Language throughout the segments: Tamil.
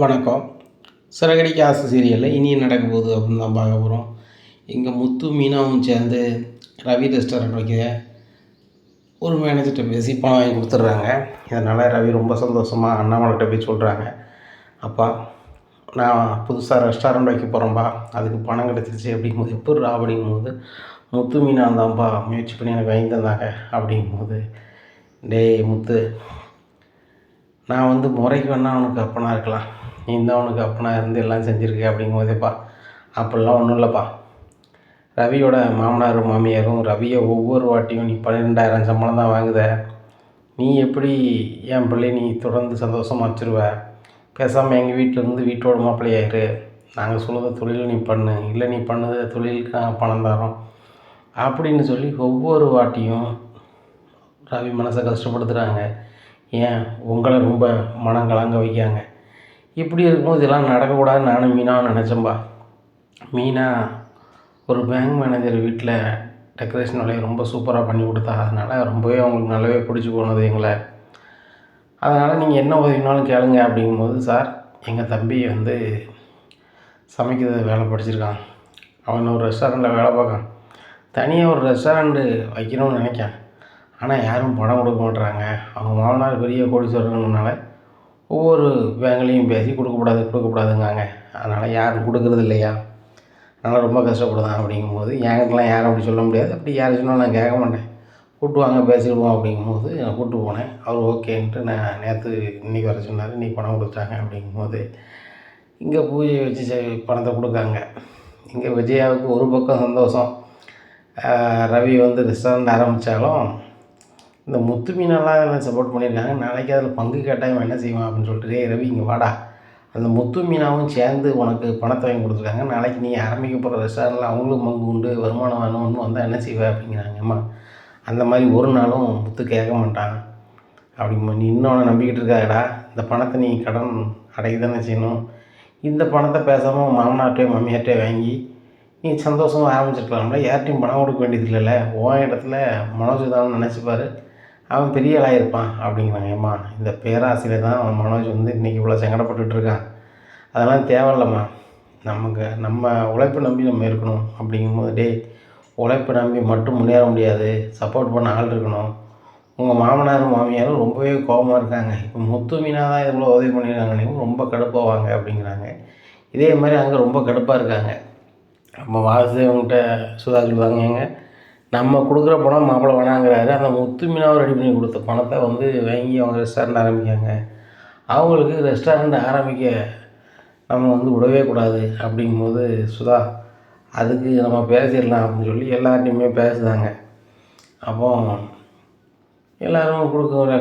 வணக்கம். சிறகடிக்க ஆசை சீரியலில் இனி நடக்க போகுது அப்படின்னு தான் பார்க்க போகிறோம். இங்கே முத்து மீனாவும் சேர்ந்து ரவி ரெஸ்டாரண்ட் வைக்க ஒரு மேனேஜர்கிட்ட பேசி பணம் வாங்கி கொடுத்துட்றாங்க. இதனால் ரவி ரொம்ப சந்தோஷமாக அண்ணாமலைகிட்ட போய் சொல்கிறாங்க, அப்பா நான் புதுசாக ரெஸ்டாரண்ட் வைக்க போகிறேன்ப்பா, அதுக்கு பணம் கிடச்சிருச்சு அப்படிங்கும்போது, எப்பட்றா அப்படிங்கும்போது, முத்து மீனா தான்ப்பா முயற்சி பண்ணி எனக்கு வாங்கி தந்தாங்க அப்படிங்கும்போது, டேய் முத்து, நான் முறைக்கு வேணால் அவனுக்கு அப்பனாக இருக்கலாம், நீ தான் அவனுக்கு அப்பனாக இருந்து எல்லாம் செஞ்சுருக்க அப்படிங்கும்போதேப்பா, அப்படிலாம் ஒன்றும் இல்லைப்பா, ரவியோட மாமனாரும் மாமியாரும் ரவியை ஒவ்வொரு வாட்டியும் நீ 12,000 சம்பளம் தான் வாங்குத, நீ எப்படி என் பிள்ளை நீ தொடர்ந்து சந்தோஷமாக வச்சுருவ, பேசாமல் எங்கள் வீட்டிலேருந்து வீட்டோட மாப்பிள்ளையாயிரு, நாங்கள் சொல்லுற தொழில் நீ பண்ணு, இல்லை நீ பண்ணுற தொழிலுக்கு நாங்கள் பணம் தரோம் அப்படின்னு சொல்லி ஒவ்வொரு வாட்டியும் ரவி மனசை கஷ்டப்படுத்துகிறாங்க. ஏன் உங்களை ரொம்ப மனம் கலங்க வைக்காங்க. இப்படி இருக்கும்போது இதெல்லாம் நடக்கக்கூடாதுன்னு நானும் மீனாவும் நினச்சேன்பா. மீனா ஒரு பேங்க் மேனேஜர் வீட்டில் டெக்கரேஷன் வேலையை ரொம்ப சூப்பராக பண்ணி கொடுத்தா, அதனால் ரொம்பவே அவங்களுக்கு நல்லாவே பிடிச்சி போனது எங்களை. அதனால் நீங்கள் என்ன உதவினாலும் கேளுங்க அப்படிங்கும்போது, சார் எங்கள் தம்பி சமைக்கிறது வேலை படிச்சிருக்கான், அவன் ஒரு ரெஸ்டாரண்ட்டில் வேலை பார்க்கான், தனியாக ஒரு ரெஸ்டாரண்ட்டு வைக்கணும்னு நினைக்கான், ஆனால் யாரும் பணம் கொடுக்க மாட்டுறாங்க, அவங்க மாமனார் பெரிய கோடீஸ்வரர்னால ஒவ்வொரு பேங்க்லேயும் பேசி கொடுக்கக்கூடாதுங்காங்க, அதனால் யாரும் கொடுக்குறது இல்லையா, அதனால் ரொம்ப கஷ்டப்படுதான் அப்படிங்கும்போது, என்கிட்டலாம் யாரும் அப்படி சொல்ல முடியாது, அப்படி யார் சொன்னாலும் நான் கேட்க மாட்டேன், கூப்பிட்டு வாங்க பேசிவிடுவோம் அப்படிங்கும்போது நான் கூப்பிட்டு போனேன். அவர் ஓகேன்ட்டு நான் நேற்று இன்றைக்கி வர சொன்னார், இன்றைக்கி பணம் கொடுத்தாங்க அப்படிங்கும்போது, இங்கே பூஜை வச்சு பணத்தை கொடுக்காங்க. இங்கே விஜயாவுக்கு ஒரு பக்கம் சந்தோஷம், ரவி ரெஸ்டாரண்ட் ஆரம்பித்தாலும் இந்த முத்து மீனெல்லாம் சப்போர்ட் பண்ணியிருக்காங்க, நாளைக்கு அதில் பங்கு கேட்டால் இவன் என்ன செய்வான் அப்படின்னு சொல்லிட்டு, ரே ரவி இங்கே வாடா, அந்த முத்து மீனாவும் சேர்ந்து உனக்கு பணத்தை வாங்கி கொடுத்துருக்காங்க, நாளைக்கு நீ ஆரம்பிக்க போகிற ரெஸ்டாரண்ட்டில் அவங்களும் பங்கு உண்டு, வருமானம் வேணும்னு வந்தால் என்ன செய்வேன் அப்படிங்கிறாங்கம்மா. அந்த மாதிரி ஒரு நாளும் முத்து கேட்க மாட்டான் அப்படிங்கும்போது, நீ இன்னொன்று நம்பிக்கிட்டு இருக்காடா, இந்த பணத்தை நீ கடன் அடைக்க தானே செய்யணும், இந்த பணத்தை பேசாமல் மாமனார்ட்டே மாமியார்ட்டே வாங்கி நீ சந்தோஷமாக ஆரம்பிச்சிருக்கலாம்ல, யார்ட்டையும் பணம் கொடுக்க வேண்டியது இல்லைல்ல, உன் இடத்துல மனோஜ் தான் நினச்சிப்பார், அவன் பெரிய ஆளாக இருப்பான் அப்படிங்கிறாங்க. ஏம்மா இந்த பேராசையில் தான் அவன் மனோஜ் இன்றைக்கி இவ்வளோ சங்கடப்பட்டுருக்கான், அதெல்லாம் தேவையில்லம்மா, நம்ம உழைப்பை நம்பி நம்ம இருக்கணும் அப்படிங்கும்போது, டே உழைப்பை நம்பி மட்டும் முன்னேற முடியாது, சப்போர்ட் பண்ண ஆள் இருக்கணும், உங்கள் மாமனாரும் மாமியாரும் ரொம்பவே கோபமாக இருக்காங்க, இப்போ முத்து மீனா தான் இவ்வளோ உதவி பண்ணியிருக்காங்க, ரொம்ப கடுப்பாவாங்க அப்படிங்கிறாங்க. இதே மாதிரி அங்கே ரொம்ப கடுப்பாக இருக்காங்க. நம்ம வாசுதேவன்கிட்ட சுதா சொல்லுவாங்க, ஏங்க நம்ம கொடுக்குற பணம் மாப்பிள்ளை வேணாங்கிறாரு, அந்த முத்து மீனாவை ரெடி பண்ணி கொடுத்த பணத்தை வாங்கி அவங்க ரெஸ்டாரண்ட் ஆரம்பிக்காங்க, அவங்களுக்கு ரெஸ்டாரண்ட் ஆரம்பிக்க நம்ம விடவே கூடாது அப்படிங்கும்போது, சுதா அதுக்கு நம்ம பேசிடலாம் அப்படின்னு சொல்லி எல்லார்ட்டையுமே பேசுதாங்க. அப்போ எல்லோரும்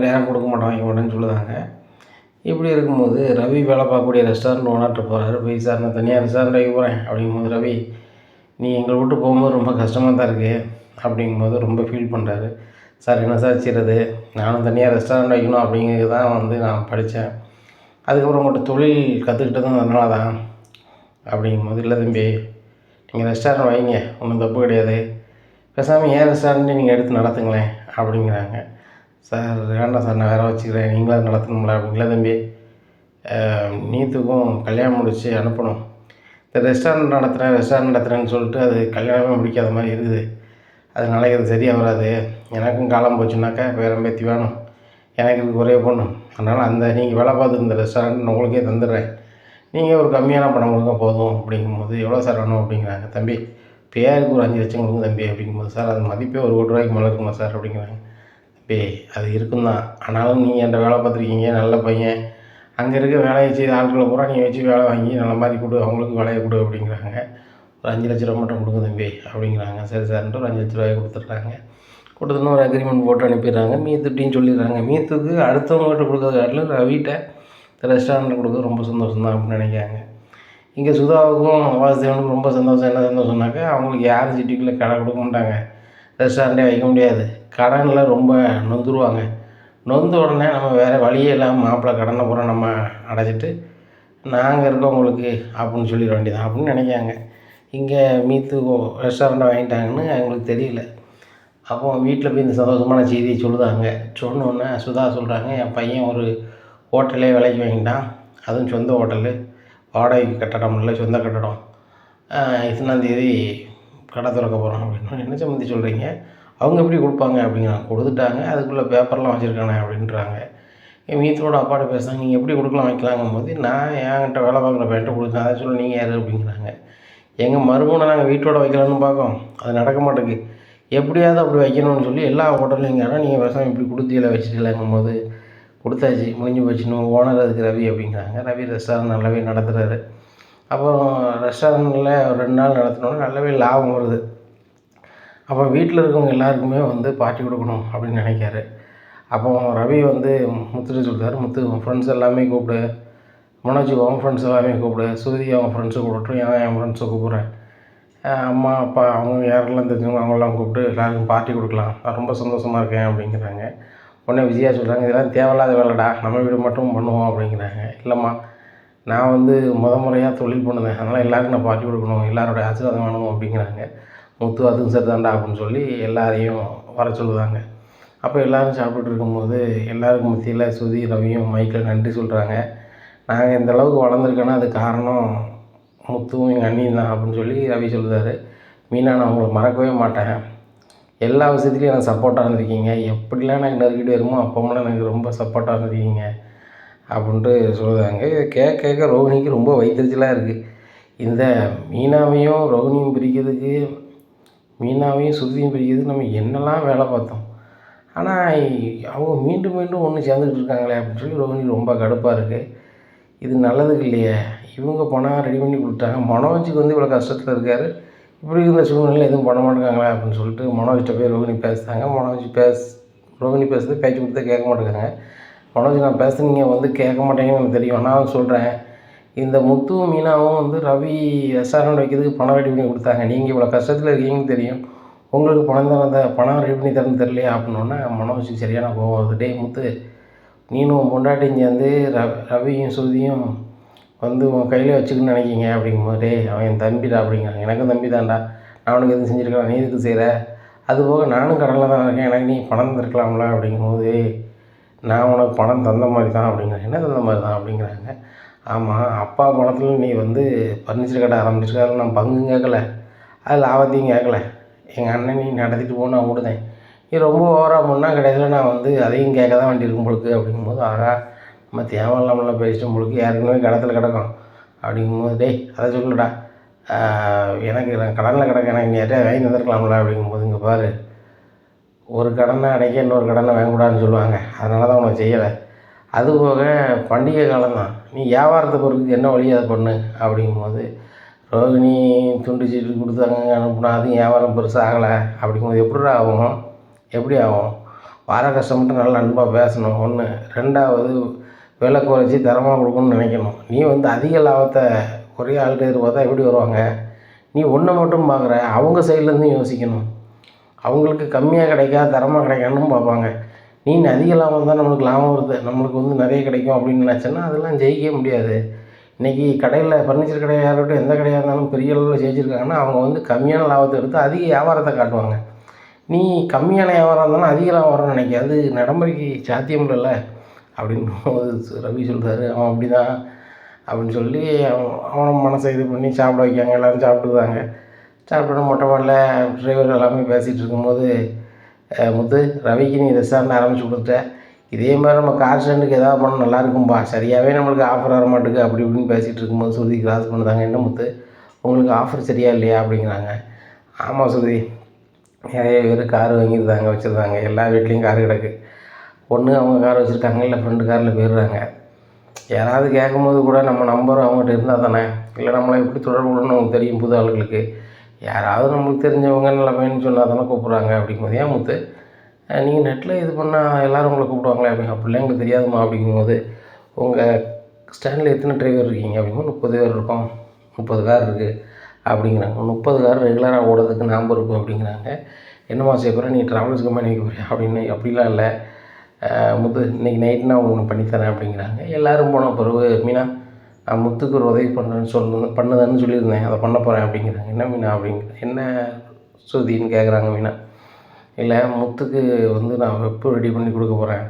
நேரம் கொடுக்க மாட்டோம் இவங்கன்னு சொல்லுதாங்க. இப்படி இருக்கும்போது ரவி வேலை பார்க்கக்கூடிய ரெஸ்டாரண்ட் ஓனர்கிட்ட போகிறாரு, போய் சார் நான் தனியாக ரெஸ்டாரண்ட் வைக்க போகிறேன் அப்படிங்கும்போது, ரவி நீ எங்களை விட்டு போகும்போது ரொம்ப கஷ்டமாக தான் இருக்குது அப்படிங்கும்போது ரொம்ப ஃபீல் பண்ணுறாரு. சார் என்ன சார் செய்கிறது, நானும் தனியாக ரெஸ்டாரண்ட் வைக்கணும் அப்படிங்கிறது தான் நான் படித்தேன், அதுக்கப்புறம் உங்கள்கிட்ட தொழில் கற்றுக்கிட்டதும் அதனால தான் அப்படிங்கும்போது, இல்லை தம்பி நீங்கள் ரெஸ்டாரண்ட் வைங்க, ஒன்றும் தப்பு கிடையாது, பேசாமல் ஏன் ரெஸ்டாரண்ட்டை நீங்கள் எடுத்து நடத்துங்களேன் அப்படிங்கிறாங்க. சார் வேண்டாம் சார், நான் வேறு வச்சுக்கிறேன், நீங்களாக நடத்தணுங்களா அப்படிங்களா, தம்பி நீத்துக்கும் கல்யாணம் முடித்து அனுப்பணும், இந்த ரெஸ்டாரண்ட் நடத்துகிறேன்னு சொல்லிட்டு அது கல்யாணமே முடிக்காத மாதிரி இருக்குது, அது நாளைக்கு அது சரியாக வராது, எனக்கும் காலம் போச்சுனாக்கா வேறு பேத்தி வேணும், எனக்கு இதுக்கு ஒரே பொண்ணு, அதனால் நீங்கள் வேலை பார்த்துட்டு இந்த ரெஸ்டாரண்ட் உங்களுக்கே தந்துடுறேன், நீங்கள் ஒரு கம்மியான பணம் கொடுங்க போதும் அப்படிங்கும்போது, எவ்வளோ சார் வேணும் அப்படிங்கிறாங்க. தம்பி பேருக்கு ஒரு 5 லட்சம் கொடுங்க தம்பி அப்படிங்கும்போது, சார் அது மதிப்பே ஒரு 1 கோடி ரூபாய்க்கு மேலே இருக்குமா சார் அப்படிங்கிறாங்க. தம்பி அது இருக்கும் தான், ஆனாலும் நீங்கள் என்கிட்ட வேலை பார்த்துருக்கீங்க, நல்ல பையன், அங்கே இருக்க வேலையை செய்த ஆட்களை பூரா நீங்கள் வச்சு வேலை வாங்கி நல்ல மாதிரி கொடு, அவங்களுக்கு வேலையை கொடு அப்படிங்கிறாங்க. ஒரு 5 லட்ச ரூபா மட்டும் கொடுங்க தம்பி அப்படிங்கிறாங்க. சரி சார்ன்ட்டு ஒரு 5 லட்ச ரூபாயை கொடுத்துட்றாங்க. கொடுத்துன்னு ஒரு அக்ரிமெண்ட் போட்டு அனுப்பிடுறாங்க. மீத்துட்டின்னு சொல்லிடுறாங்க. மீத்துக்கு அடுத்தவங்ககிட்ட கொடுக்குறத காட்டிலும் ரவிட்ட ரெஸ்டாரண்ட்டில் கொடுக்குறது ரொம்ப சந்தோஷம் தான் அப்படின்னு நினைக்கிறாங்க. இங்கே சுதாவுக்கும் வாசுதேவனுக்கும் ரொம்ப சந்தோஷம். என்ன சந்தோஷம்னாக்கா, அவங்களுக்கு யாரும் சிட்டிக்குள்ளே கடை கொடுக்க மாட்டாங்க, ரெஸ்டாரண்ட்டே வைக்க முடியாது, கடனில் ரொம்ப நொந்துருவாங்க. நொந்த உடனே நம்ம வேறு வழியே இல்லாமல் மாப்பிள்ளை கடனை பூரா நம்ம அடைச்சிட்டு நாங்கள் இருக்கவங்களுக்கு அப்படின்னு சொல்லிட வேண்டியதான் அப்படின்னு நினைக்காங்க. இங்கே மீத்து ரெஸ்டாரண்ட்டை வாங்கிட்டாங்கன்னு அவங்களுக்கு தெரியல. அப்போ வீட்டில் போய் இந்த சந்தோஷமான செய்தியை சொல்லுதாங்க. சொன்னோன்னே சுதா சொல்கிறாங்க, என் பையன் ஒரு ஹோட்டலே விலைக்கு வாங்கிட்டான், அதுவும் சொந்த ஹோட்டலு, வாடகைக்கு கட்டடம் இல்லை, சொந்த கட்டடம். இத்தனாந்தேதி கடை திறக்க போகிறோம் அப்படின்னா, என்ன சம்மந்தி சொல்கிறீங்க, அவங்க எப்படி கொடுப்பாங்க அப்படிங்கிறாங்க. கொடுத்துட்டாங்க, அதுக்குள்ளே பேப்பர்லாம் வச்சுருக்கானே அப்படின்றாங்க. என் மீத்தோட அப்பாட்ட பேசுகிறாங்க, நீங்கள் எப்படி கொடுக்கலாம் வைக்கலாங்கும்போது, நான் என்கிட்ட வேலை பார்க்குற பையன்ட்ட கொடுத்தேன், அதை சொல்ல நீங்கள் யார் அப்படிங்கிறாங்க. எங்கள் மருமகனை நாங்கள் வீட்டோட வைக்கலான்னு பார்க்கோம், அது நடக்க மாட்டேங்குது. எப்படியாவது அப்படி வைக்கணும்னு சொல்லி எல்லா ஹோட்டல்லையும் கேட்டால், நீங்கள் விவசாயம் இப்படி கொடுத்தீங்களா வச்சுட்டீங்களாங்கும்போது, கொடுத்தாச்சு முடிஞ்சு போச்சுன்னு ஓனர் அதுக்கு ரவி அப்படிங்கிறாங்க. ரவி ரெஸ்டாரண்ட் நல்லாவே நடத்துகிறாரு. அப்புறம் ரெஸ்டாரண்ட்டில் ஒரு 2 நாள் நடத்தினோன்னா நல்லாவே லாபம் வருது. அப்போ வீட்டில் இருக்கவங்க எல்லாருக்குமே வந்து பார்ட்டி கொடுக்கணும் அப்படின்னு நினைக்காரு. அப்போ ரவி வந்து முத்துட்டு சொல்கிறாரு, முத்து உன் ஃப்ரெண்ட்ஸ் எல்லாமே கூப்பிடு, மனோஜ் உன் ஃப்ரெண்ட்ஸ் எல்லாமே கூப்பிடு, சுருதி அவங்க ஃப்ரெண்ட்ஸை கூப்பிட்ரும், என் ஃப்ரெண்ட்ஸை கூப்பிட்றேன், அம்மா அப்பா அவங்க யாரெல்லாம் தெரிஞ்சவங்க அவங்களாம் கூப்பிட்டு எல்லாருக்கும் பார்ட்டி கொடுக்கலாம், நான் ரொம்ப சந்தோஷமாக இருக்கேன் அப்படிங்கிறாங்க. உடனே விஜயா சொல்கிறாங்க, இதெல்லாம் தேவையில்லாத வேலைடா, நம்ம வீடு மட்டும் பண்ணுவோம் அப்படிங்கிறாங்க. இல்லைம்மா, நான் வந்து முறையாக தொழில் பண்ணுவேன், அதனால் எல்லாருக்கும் நான் பார்ட்டி கொடுக்கணும், எல்லாரோட ஆசீர்வாதம் வேணும் அப்படிங்கிறாங்க. முத்து அதுவும் சரி தாண்டா அப்படின்னு சொல்லி எல்லாரையும் வர சொல்லுவாங்க. அப்போ எல்லோரும் சாப்பிட்டுட்டு இருக்கும்போது எல்லாருக்கும் மத்தியில் சுதி ரவியும் மைக்கில் நன்றி சொல்கிறாங்க. நாங்கள் இந்த அளவுக்கு வளர்ந்துருக்கோன்னா அது காரணம் முத்துவும் எங்கள் அண்ணியும் தான் அப்படின்னு சொல்லி ரவி சொல்லுறாரு. மீனா, நான் உங்களை மறக்கவே மாட்டேன், எல்லா விஷயத்துலையும் எனக்கு சப்போர்ட்டாக இருந்திருக்கீங்க, எப்படிலாம் எனக்கு நெருக்கிட்டு வருமோ அப்போமெல்லாம் எனக்கு ரொம்ப சப்போர்ட்டாக இருந்திருக்கீங்க அப்படின்ட்டு சொல்லுறாங்க. இதை கேட்க ரோஹிணிக்கு ரொம்ப வயிற்றுச்சலாக இருக்குது. இந்த மீனாவையும் ரோஹிணியும் பிரிக்கிறதுக்கு, மீனாவையும் சுருதியும் பிரிக்கிறதுக்கு நம்ம என்னெல்லாம் வேலை பார்த்தோம், ஆனால் அவங்க மீண்டும் மீண்டும் ஒன்று சேர்ந்துக்கிட்டு இருக்காங்களே அப்படின்னு சொல்லி ரோஹிணி ரொம்ப கடுப்பாக இருக்குது. இது நல்லதுக்கு இல்லையே, இவங்க பணம் ரெடி பண்ணி கொடுத்தாங்க, மனோஜுக்கு வந்து இவ்வளோ கஷ்டத்தில் இருக்கார், இப்படி இருந்த சூழ்நிலையில் எதுவும் பண்ண மாட்டேங்காங்களே அப்படின்னு சொல்லிட்டு மனோஜ்கிட்ட போய் ரோஹிணி பேசுகிறாங்க. ரோஹிணி பேசுறது பேச்சு கொடுத்தா கேட்க மாட்டேங்கிறாங்க. மனோஜ், நான் பேசுகிறேன், நீங்கள் வந்து கேட்க மாட்டேங்கன்னு எனக்கு தெரியும், நான் சொல்கிறேன், இந்த முத்துவும் மீனாவும் வந்து ரவி ரெஸ்டாரண்ட் வைக்கிறதுக்கு பணம் ரெடி பண்ணி கொடுத்தாங்க, நீங்கள் இவ்வளோ கஷ்டத்தில் இருக்கீங்கன்னு தெரியும், உங்களுக்கு பணம் ரெடி பண்ணி தரணும் தெரியலையா அப்படின்னோடனே மனோஜுக்கு சரியான கோவம் வருது. டேய் முத்து, நீனும் பொண்டாட்டிங்க வந்து ரவியும் சுருதியும் வந்து உன் கையில் வச்சுக்கணும்னு நினைக்கிங்க அப்படிங்கும்போது, டேய் அவன் என் தம்பிடா அப்படிங்கிறாங்க. எனக்கும் தம்பி தான்டா, நான் அவனுக்கு எதுவும் செஞ்சுருக்கலாம், நீ எதுக்கு செய்கிற, அதுபோக நானும் கடனில் தான் இருக்கேன், எனக்கு நீ பணம் தந்திருக்கலாம்ல அப்படிங்கும்போது, நான் உனக்கு பணம் தந்த மாதிரி தான் அப்படிங்கிறேன். என்ன தந்த மாதிரி தான் அப்படிங்கிறாங்க. ஆமாம், அப்பா பணத்தில் நீ வந்து ஃபர்னிச்சர் கடை ஆரம்பிச்சிருக்காரு, நான் பங்கும் கேட்கல, அது லாபத்தையும் கேட்கல, எங்கள் அண்ணன் நீ நடத்திட்டு போன்னு நான் விடுதேன், நீ ரொம்ப ஓவராக பண்ணால் கடைசியில் நான் வந்து அதையும் கேட்க தான் வேண்டியிருக்கும் பொழுது அப்படிங்கும்போது, ஆகா நம்ம தேவையில்லாமலாம் பேசிட்டோம் பொழுது, ஏற்கனவே கடத்தில் கிடக்கும் அப்படிங்கும்போது, டேய் அதை சொல்லுடா, எனக்கு நான் கடனில் கிடக்க, எனக்கு நீ யார்ட்டே வாங்கி தந்துருக்கலாம்ல அப்படிங்கும்போது, இங்கே பாரு, ஒரு கடனை அடைக்க இன்னொரு கடனை வாங்கக்கூடாதுன்னு சொல்லுவாங்க, அதனால தான் உனக்கு செய்யலை, அதுபோக பண்டிகை காலம் தான், நீ வியாபாரத்தை பொறுத்து என்ன வழி அதை பண்ணு அப்படிங்கும்போது, ரோகிணி துண்டு சீட்டு கொடுத்தாங்க அனுப்புனா அதுவும் வியாபாரம் பெருசாக ஆகலை அப்படிங்கும்போது எப்படிடா ஆகும், எப்படி ஆகும், வர கஸ்டமர்கிட்ட நல்லா அன்பாக பேசணும் ஒன்று, ரெண்டாவது விலை குறைச்சி தரமாக கொடுக்கணும்னு நினைக்கணும். நீ வந்து அதிக லாபத்தை குறைய ஆள்கிட்ட எதிர்பார்த்தா எப்படி வருவாங்க, நீ ஒன்றை மட்டும் பார்க்குற, அவங்க சைட்லேருந்து யோசிக்கணும், அவங்களுக்கு கம்மியாக கிடைக்கா தரமாக கிடைக்கான்னு பார்ப்பாங்க. நீ அதிக லாபம் தான் நம்மளுக்கு லாபம் வருது, நம்மளுக்கு வந்து நிறைய கிடைக்கும் அப்படின்னு நினச்சேன்னா அதெல்லாம் ஜெயிக்கவே முடியாது. இன்றைக்கி கடையில் ஃபர்னிச்சர் கடையாக இருக்கட்டும், எந்த கடையாக இருந்தாலும் பெரிய அளவில் ஜெயிச்சிருக்காங்கன்னா அவங்க வந்து கம்மியான லாபத்தை எடுத்து அதிக வியாபாரத்தை காட்டுவாங்க. நீ கம்மியான வியாபாரம் இருந்தாலும் அதிக லாபம் வரும்னு நினைக்க, அது நடைமுறைக்கு சாத்தியம் இல்லைல்ல அப்படின்னு ரவி சொல்கிறாரு. அவன் அப்படி தான் அப்படின்னு சொல்லி அவனை மனசை இது பண்ணி சாப்பிட வைக்காங்க. எல்லோரும் சாப்பிட்டுதாங்க. சாப்பிட்டு மொட்டை மாடியில் டிரைவர் எல்லாமே பேசிகிட்டு இருக்கும்போது, முத்து, ரவிக்கு நீ ரெஸ்டாரண்ட் ஆரம்பித்து கொடுத்துட்ட, இதே மாதிரி நம்ம கார் ஸ்டாண்டுக்கு எதாவது பண்ணால் நல்லாயிருக்கும்பா, சரியாகவே நம்மளுக்கு ஆஃபர் வர மாட்டேங்குது அப்படி இப்படின்னு பேசிகிட்டு இருக்கும்போது சுருதி கிராஸ் பண்ணுதாங்க. என்ன முத்து, உங்களுக்கு ஆஃபர் சரியா இல்லையா அப்படிங்கிறாங்க. ஆமாம் சுருதி, நிறைய பேர் கார் வாங்கியிருந்தாங்க, வச்சுருந்தாங்க, எல்லா வீட்லேயும் கார் கிடக்கு, ஒன்று அவங்க கார் வச்சுருக்காங்க, இல்லை ஃப்ரெண்டு காரில் போயிடுறாங்க. யாராவது கேட்கும்போது கூட நம்ம நம்பர் அவங்ககிட்ட இருந்தால் தானே, இல்லை நம்மளை எப்படி தொடர்பு கொள்ளணும்னு நமக்கு தெரியும். புது ஆளுகளுக்கு யாராவது நம்மளுக்கு தெரிஞ்சவங்க நல்ல பையன்னு சொன்னால் தானே கூப்பிட்றாங்க அப்படிங்கும்போது, ஏன் முத்து நீங்கள் நெட்டில் இது பண்ணால் எல்லோரும் உங்களை கூப்பிடுவாங்களே அப்படிலாம் எங்களுக்கு தெரியாதுமா அப்படிங்கும்போது, உங்கள் ஸ்டாண்டில் எத்தனை டிரைவர் இருக்கீங்க அப்படிங்கும்போது 30 பேர் இருக்கோம், 30 கார் இருக்குது அப்படிங்கிறாங்க. 30 கார் ரெகுலராக ஓடுறதுக்கு நாம் இருக்கும் அப்படிங்கிறாங்க. என்னம்மா செய்ய போகிறேன், நீ ட்ராவல்ஸ் கம்பெனி வைக்க போறியா அப்படின்னு. அப்படிலாம் இல்லை முத்து, இன்றைக்கி நைட்டு நான் உங்களுக்கு பண்ணித்தரேன் அப்படிங்கிறாங்க. எல்லோரும் போன பிறகு, மீனா நான் முத்துக்கு ஒரு உதவி பண்ணுதான்னு சொல்லியிருந்தேன், அதை பண்ண போகிறேன் அப்படிங்கிறாங்க. என்ன மீனா அப்படிங்கிற, என்ன சுருதின்னு கேட்குறாங்க மீனா. இல்லை, முத்துக்கு வந்து நான் வெப்பு ரெடி பண்ணி கொடுக்க போகிறேன்,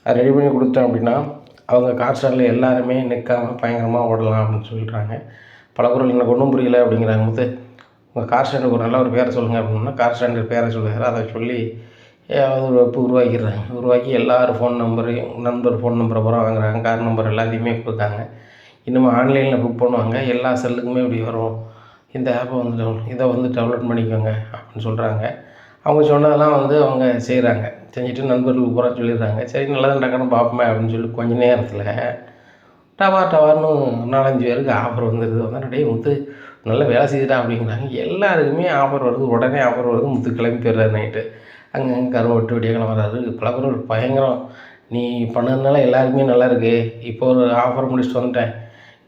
அது ரெடி பண்ணி கொடுத்துட்டேன் அப்படின்னா அவங்க கார் ஸ்டாண்டில் எல்லாருமே நிற்காம பயங்கரமாக ஓடலாம் அப்படின்னு சொல்லிட்டாங்க. பலகுரல் எனக்கு ஒன்றும் புரியல அப்படிங்கிறாங்க. முத்து உங்கள் கார் ஸ்டாண்டுக்கு ஒரு நல்ல ஒரு பேரை சொல்லுங்கள் அப்படின்னா கார் ஸ்டாண்டு பேரை சொல்லுறாரு. அதை சொல்லி ஒரு வெப்பு உருவாக்கிடுறாங்க. உருவாக்கி எல்லாரும் நண்பர் ஃபோன் நம்பரை பூரா வாங்குறாங்க. கார் நம்பர் எல்லாத்தையுமே கொடுத்தாங்க. இன்னும் ஆன்லைனில் புக் பண்ணுவாங்க. எல்லா செல்லுக்குமே இப்படி வரும். இந்த ஆப்பை வந்து இதை வந்து டவுன்லோட் பண்ணிக்கோங்க அப்படின்னு சொல்கிறாங்க. அவங்க சொன்னதெல்லாம் வந்து அவங்க செய்கிறாங்க. செஞ்சுட்டு நண்பர்களுக்கு பூரா சொல்லிடுறாங்க. சரி நல்லதான் டக்குன்னு பார்ப்போமே அப்படின்னு சொல்லி கொஞ்ச நேரத்தில் டவார்னு 4-5 பேருக்கு ஆஃபர் வந்துடுது. வந்தால் டேய் முத்து நல்லா வேலை செய்துடா அப்படிங்கிறாங்க. எல்லாருக்குமே ஆஃபர் வருது. உடனே ஆஃபர் வருது. முத்து கிளம்பி போயிடுறாரு நைட்டு. அங்கே கருவட்டு விடியக்காலம் வராது. பலபரம் பயங்கரம். நீ பண்ணதுனால எல்லாருக்குமே நல்லாயிருக்கு. இப்போ ஒரு ஆஃபர் முடிச்சுட்டு வந்துட்டேன்.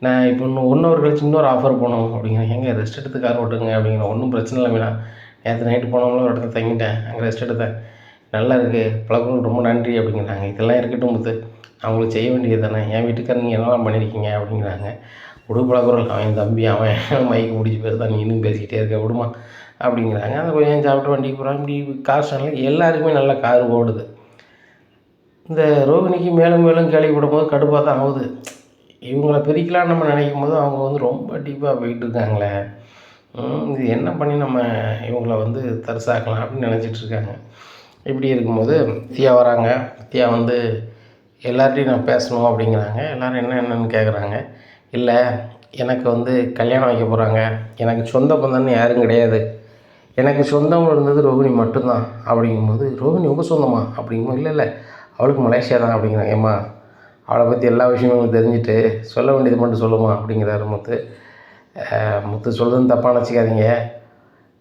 நான் இப்போ இன்னும் 1 ஹவர் கழிச்சு இன்னொரு ஆஃபர் போகணும் அப்படிங்கிறேன். ஏங்க ரெஸ்ட் எடுத்து கார் ஓட்டுங்க அப்படிங்கிறேன். ஒன்றும் பிரச்சனை இல்லை மீனா. நேற்று நைட்டு போனவங்களும் ஒரு இடத்துல தங்கிட்டேன். அங்கே ரெஸ்ட் எடுத்தேன். நல்லா இருக்குது. பலபரம் ரொம்ப நன்றி அப்படிங்கிறாங்க. இதெல்லாம் இருக்கட்டும் முத்து. அவங்களுக்கு செய்ய வேண்டியது தானே. என் வீட்டுக்காரர் நீங்கள் என்னெல்லாம் பண்ணியிருக்கீங்க அப்படிங்கிறாங்க. விடு பலகுரல் அவன் தம்பி அவன் மைக்கு பிடிச்சி பேசுதான் நீ இன்னும் பேசிக்கிட்டே இருக்க விடுமா அப்படிங்கிறாங்க. அந்த கொஞ்சம் சாப்பிட்டு வண்டிக்கு போகிறாங்க. இப்படி கார் ஸ்டாண்டில் எல்லாருக்குமே நல்லா கார் ஓடுது. இந்த ரோகிணிக்கு மேலும் மேலும் கேள்விப்படும் போது கடுப்பாக தான் ஆகுது. இவங்கள பிரிக்கலான்னு நம்ம நினைக்கும் போது அவங்க வந்து ரொம்ப டீப்பாக போயிட்டு இருக்காங்களே. இது என்ன பண்ணி நம்ம இவங்கள வந்து தரிசாக்கலாம் அப்படின்னு நினச்சிட்ருக்காங்க. இப்படி இருக்கும்போது வித்தியா வராங்க. வித்தியா வந்து எல்லார்ட்டையும் நான் பேசணும் அப்படிங்கிறாங்க. எல்லோரும் என்னென்னு கேட்குறாங்க. இல்லை எனக்கு வந்து கல்யாணம் வைக்க போகிறாங்க. எனக்கு சொந்த பந்தம்னு யாரும் கிடையாது. எனக்கு சொந்தம் இருந்தது ரோகிணி மட்டும்தான் அப்படிங்கும்போது ரோகிணி உங்கள் சொந்தமா அப்படிங்கும்போது இல்லை அவளுக்கு மலேசியா தான் அப்படிங்கிறாங்க. ஏம்மா அவளை பற்றி எல்லா விஷயமும் உங்களுக்கு தெரிஞ்சுட்டு சொல்ல வேண்டியது மட்டும் சொல்லுமா அப்படிங்கிறாரு முத்து. முத்து சொல்கிறதுன்னு தப்பாக நினச்சிக்காதீங்க.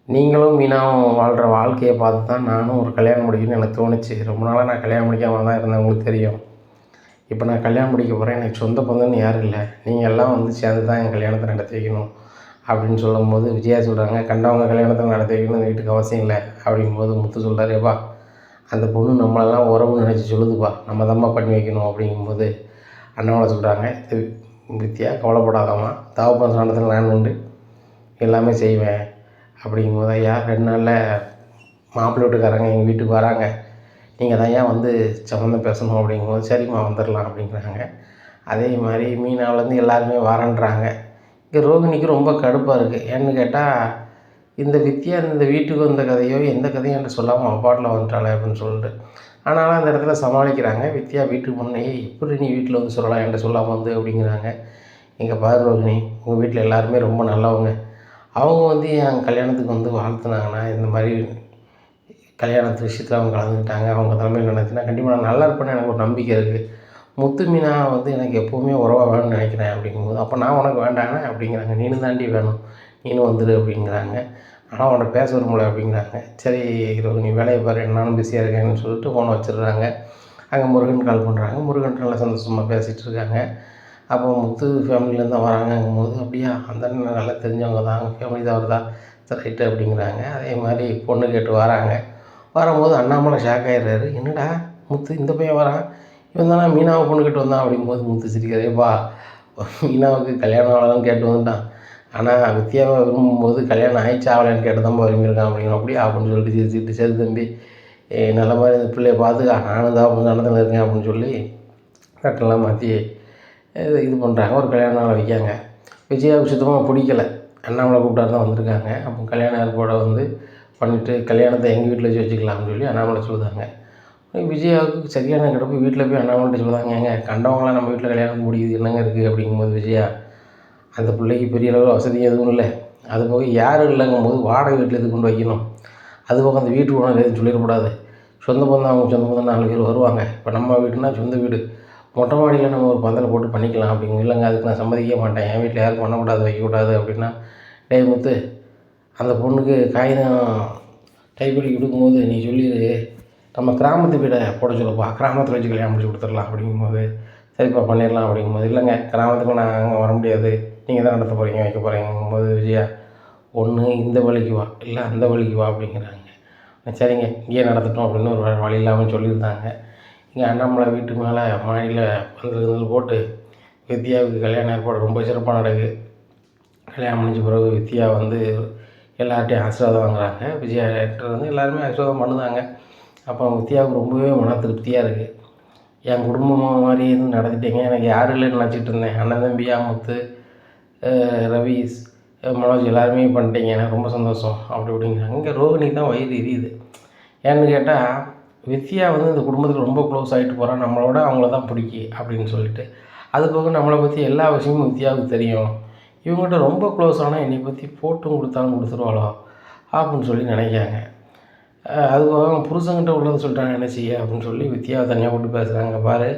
நீங்களும் மீனாவும் வாழ்கிற வாழ்க்கையை பார்த்து தான் நானும் ஒரு கல்யாணம் முடிக்கணும்னு எனக்கு தோணுச்சு. ரொம்ப நாளாக நான் கல்யாணம் முடிக்காமல் தான் இருந்தேன். உங்களுக்கு தெரியும். இப்போ நான் கல்யாணம் முடிக்க போகிறேன். எனக்கு சொந்த பந்தம்னு யாரும் இல்லை. நீங்கள் எல்லாம் வந்து சேர்ந்து தான் என் கல்யாணத்தை நடத்தி வைக்கணும் அப்படின்னு சொல்லும்போது விஜயா சொல்கிறாங்க. கண்டவங்க கல்யாணத்தை நடத்தி வைக்கணும் வீட்டுக்கு அவசியம் இல்லை அப்படிங்கும்போது முத்து சொல்கிறார். ஏப்பா அந்த பொண்ணு நம்மளெல்லாம் உறவுன்னு நினச்சி சொல்லுதுப்பா. நம்ம தான்மா பண்ணி வைக்கணும் அப்படிங்கும்போது அண்ணாமலை சொல்கிறாங்க. வித்தியா கவலைப்படாதாம்மா. தகப்பன் ஸ்தானத்தில் நான் உண்டு எல்லாமே செய்வேன் அப்படிங்கும்போது ஐயா 2 நாளில் மாப்பிள்ளை வீட்டுக்காரங்க எங்கள் வீட்டுக்கு வராங்க. நீங்கள் தான் ஏன் வந்து சம்மந்தம் பேசணும் அப்படிங்கும்போது சரிம்மா வந்துடலாம் அப்படிங்கிறாங்க. அதே மாதிரி மீனாவிலேருந்து எல்லாருமே வரேன்றாங்க. இங்கே ரோகிணிக்கு ரொம்ப கடுப்பாக இருக்குது. ஏன்னு கேட்டால் இந்த வித்தியா இந்த வீட்டுக்கு வந்த கதையோ எந்த கதையும் என்கிட்ட சொல்லாமல் அப்பாட்டில் வந்துட்டாளே அப்படின்னு சொல்லிட்டு. ஆனாலும் அந்த இடத்துல சமாளிக்கிறாங்க. வித்தியா வீட்டுக்கு முன்னே எப்படி நீ வீட்டில் வந்து சொல்லலாம் என்கிட்ட சொல்லாமல் வந்து அப்படிங்கிறாங்க. இங்கே பாரு ரோகிணி உங்கள் வீட்டில் எல்லாருமே ரொம்ப நல்லவங்க. அவங்க வந்து என் கல்யாணத்துக்கு வந்து வாழ்த்துனாங்கன்னா இந்த மாதிரி கல்யாணத்து விஷயத்தில் அவங்க கலந்துக்கிட்டாங்க. அவங்க தலைமையில் நினச்சினா கண்டிப்பாக நான் நல்லா இருப்பேன்னு எனக்கு ஒரு நம்பிக்கை இருக்குது. முத்து மீனா வந்து எனக்கு எப்போவுமே உறவாக வேணும்னு நினைக்கிறேன் அப்படிங்கும்போது அப்போ நான் உனக்கு வேண்டானே அப்படிங்கிறாங்க. நீனும் தாண்டி வேணும் நீனும் வந்துடு அப்படிங்கிறாங்க. ஆனால் அவனை பேச விரும்பலை அப்படிங்கிறாங்க. சரி ரோகிணி வேலையை பாரு நானும் பிஸியாக இருக்கேன்னு சொல்லிட்டு ஃபோனை வச்சிடுறாங்க. அங்கே முருகன் கால் பண்ணுறாங்க. முருகன் நல்லா சந்தோஷமாக பேசிகிட்டு இருக்காங்க. அப்போ முத்து ஃபேமிலியிலேருந்து தான் வராங்கங்கும்போது அப்படியா அந்த நல்லா தெரிஞ்சவங்க தான் ஃபேமிலி தான் வருதா சரி ரைட்டு அப்படிங்கிறாங்க. அதே மாதிரி பொண்ணு கேட்டு வராங்க. வரும்போது அண்ணாமலை ஷாக் ஆகிடுறாரு. என்னடா முத்து இந்த பையன் வரான் இவன் தானே மீனாவை பொண்ணு கேட்டு வந்தான் அப்படிங்கும்போது முத்து சிரிக்கிறார். ஏப்பா மீனாவுக்கு கல்யாணம் ஆகலான்னு கேட்டு வந்துட்டான். ஆனால் வித்தியாவை விரும்பும்போது கல்யாணம் ஆயிடுச்சு ஆகலைன்னு கேட்டு தான் விரும்பியிருக்கான் அப்படிங்கிற அப்படியே அப்படின்னு சொல்லிட்டு சிரிச்சுட்டு சரி தம்பி நல்ல மாதிரி இந்த பிள்ளையை பார்த்துக்கா நானும் தான் கொஞ்சம் நடத்துல இருக்கேன் அப்படின்னு சொல்லி கட்டெல்லாம் மாற்றி இது பண்ணுறாங்க. ஒரு கல்யாண நாள் வைக்காங்க. விஜயாவுக்கு சுத்தமாக பிடிக்கல. அண்ணாமலை கூப்பிட்டாரு தான் வந்திருக்காங்க. அப்போ கல்யாண ஏற்பாடை வந்து பண்ணிவிட்டு கல்யாணத்தை எங்கள் வீட்டில் வச்சுக்கலாம்னு சொல்லி அண்ணாமலை சொல்லுதாங்க. விஜயாவுக்கு சரியான கிடப்பு. வீட்டில் போய் அண்ணாமலைகிட்ட சொல்லுதாங்க. ஏங்க கண்டவங்களாம் நம்ம வீட்டில் கல்யாணம் முடியுது என்னங்க இருக்குது அப்படிங்கும்போது விஜயா அந்த பிள்ளைக்கு பெரிய அளவில் வசதி எதுவும் இல்லை. அது போக யாரும் இல்லைங்கும்போது வாடகை வீட்டில் இது கொண்டு வைக்கணும். அது போக அந்த வீட்டு ஓனர் எதுவும் சொல்லிடக்கூடாது. சொந்த பந்தம் அவங்க சொந்த பந்தம் 4 பேர் வருவாங்க. இப்போ நம்ம வீடுனா சொந்த வீடு மொட்டை மாடியில் நம்ம ஒரு பந்தலை போட்டு பண்ணிக்கலாம் அப்படிங்க. இல்லைங்க அதுக்கு நான் சம்மதிக்க மாட்டேன். என் வீட்டில் யாரும் பண்ணக்கூடாது வைக்கக்கூடாது அப்படின்னா டேய் முத்து அந்த பொண்ணுக்கு காகிதம் டைப்படி கொடுக்கும்போது நீ சொல்லிடு நம்ம கிராமத்து வீடை போட சொல்லப்பா கிராமத்தில் வச்சு கல்யாணம் முடிச்சு கொடுத்துடலாம் அப்படிங்கும்போது சரிப்பா பண்ணிடலாம் அப்படிங்கும்போது இல்லைங்க கிராமத்துக்கு நான் அங்கே வர முடியாது நீங்கள் தான் நடத்த போகிறீங்க வைக்க போகிறீங்கும்போது விஜயா ஒன்று இந்த வழிக்கு வா இல்லை அந்த வழிக்கு வா அப்படிங்கிறாங்க. சரிங்க இங்கேயே நடத்தட்டும் அப்படின்னு ஒரு வழி இல்லாமல் சொல்லியிருந்தாங்க. இங்கே அண்ணாமலை வீட்டுக்கு மேலே மாடியில் பந்தல் போட்டு வித்யாவுக்கு கல்யாண ஏற்பாடு ரொம்ப சிறப்பாக நடக்குது. கல்யாணம் முடிஞ்ச பிறகு வித்யா வந்து எல்லார்ட்டையும் ஆசீர்வாதம் வாங்குறாங்க. விஜயா டேரக்டர் வந்து எல்லாருமே ஆசீர்வாதம் பண்ணுதாங்க. அப்போ வித்யாவுக்கு ரொம்பவே மன திருப்தியாக இருக்குது. என் குடும்பம் மாதிரி இருந்து நடத்திட்டீங்க. எனக்கு யாரும் இல்லைன்னு நினச்சிட்டு இருந்தேன். அண்ணன் தம்பியா முத்து, ரவீஸ், மனோஜ் எல்லாருமே பண்ணிட்டீங்க. எனக்கு ரொம்ப சந்தோஷம் அப்படி இப்படிங்கிறாங்க. இங்கே ரோகிணி தான் வயிறு எரியுது. ஏன்னு கேட்டால் வித்யா வந்து இந்த குடும்பத்துக்கு ரொம்ப க்ளோஸ் ஆகிட்டு போகிறான், நம்மளோட அவங்கள தான் பிடிக்கி அப்படின்னு சொல்லிட்டு. அது போக நம்மளை பற்றி எல்லா விஷயமும் வித்யாவுக்கு தெரியும். இவங்ககிட்ட ரொம்ப க்ளோஸ் ஆனால் என்னை பற்றி போட்டும் கொடுத்தாலும் கொடுத்துருவாளோ அப்படின்னு சொல்லி நினைக்காங்க. அதுபோக புருஷன்கிட்ட உள்ளதை சொல்லிட்டாங்க என்ன செய்ய அப்படின்னு சொல்லி வித்யாவை தனியாக போட்டு பேசுகிறாங்க. பாரு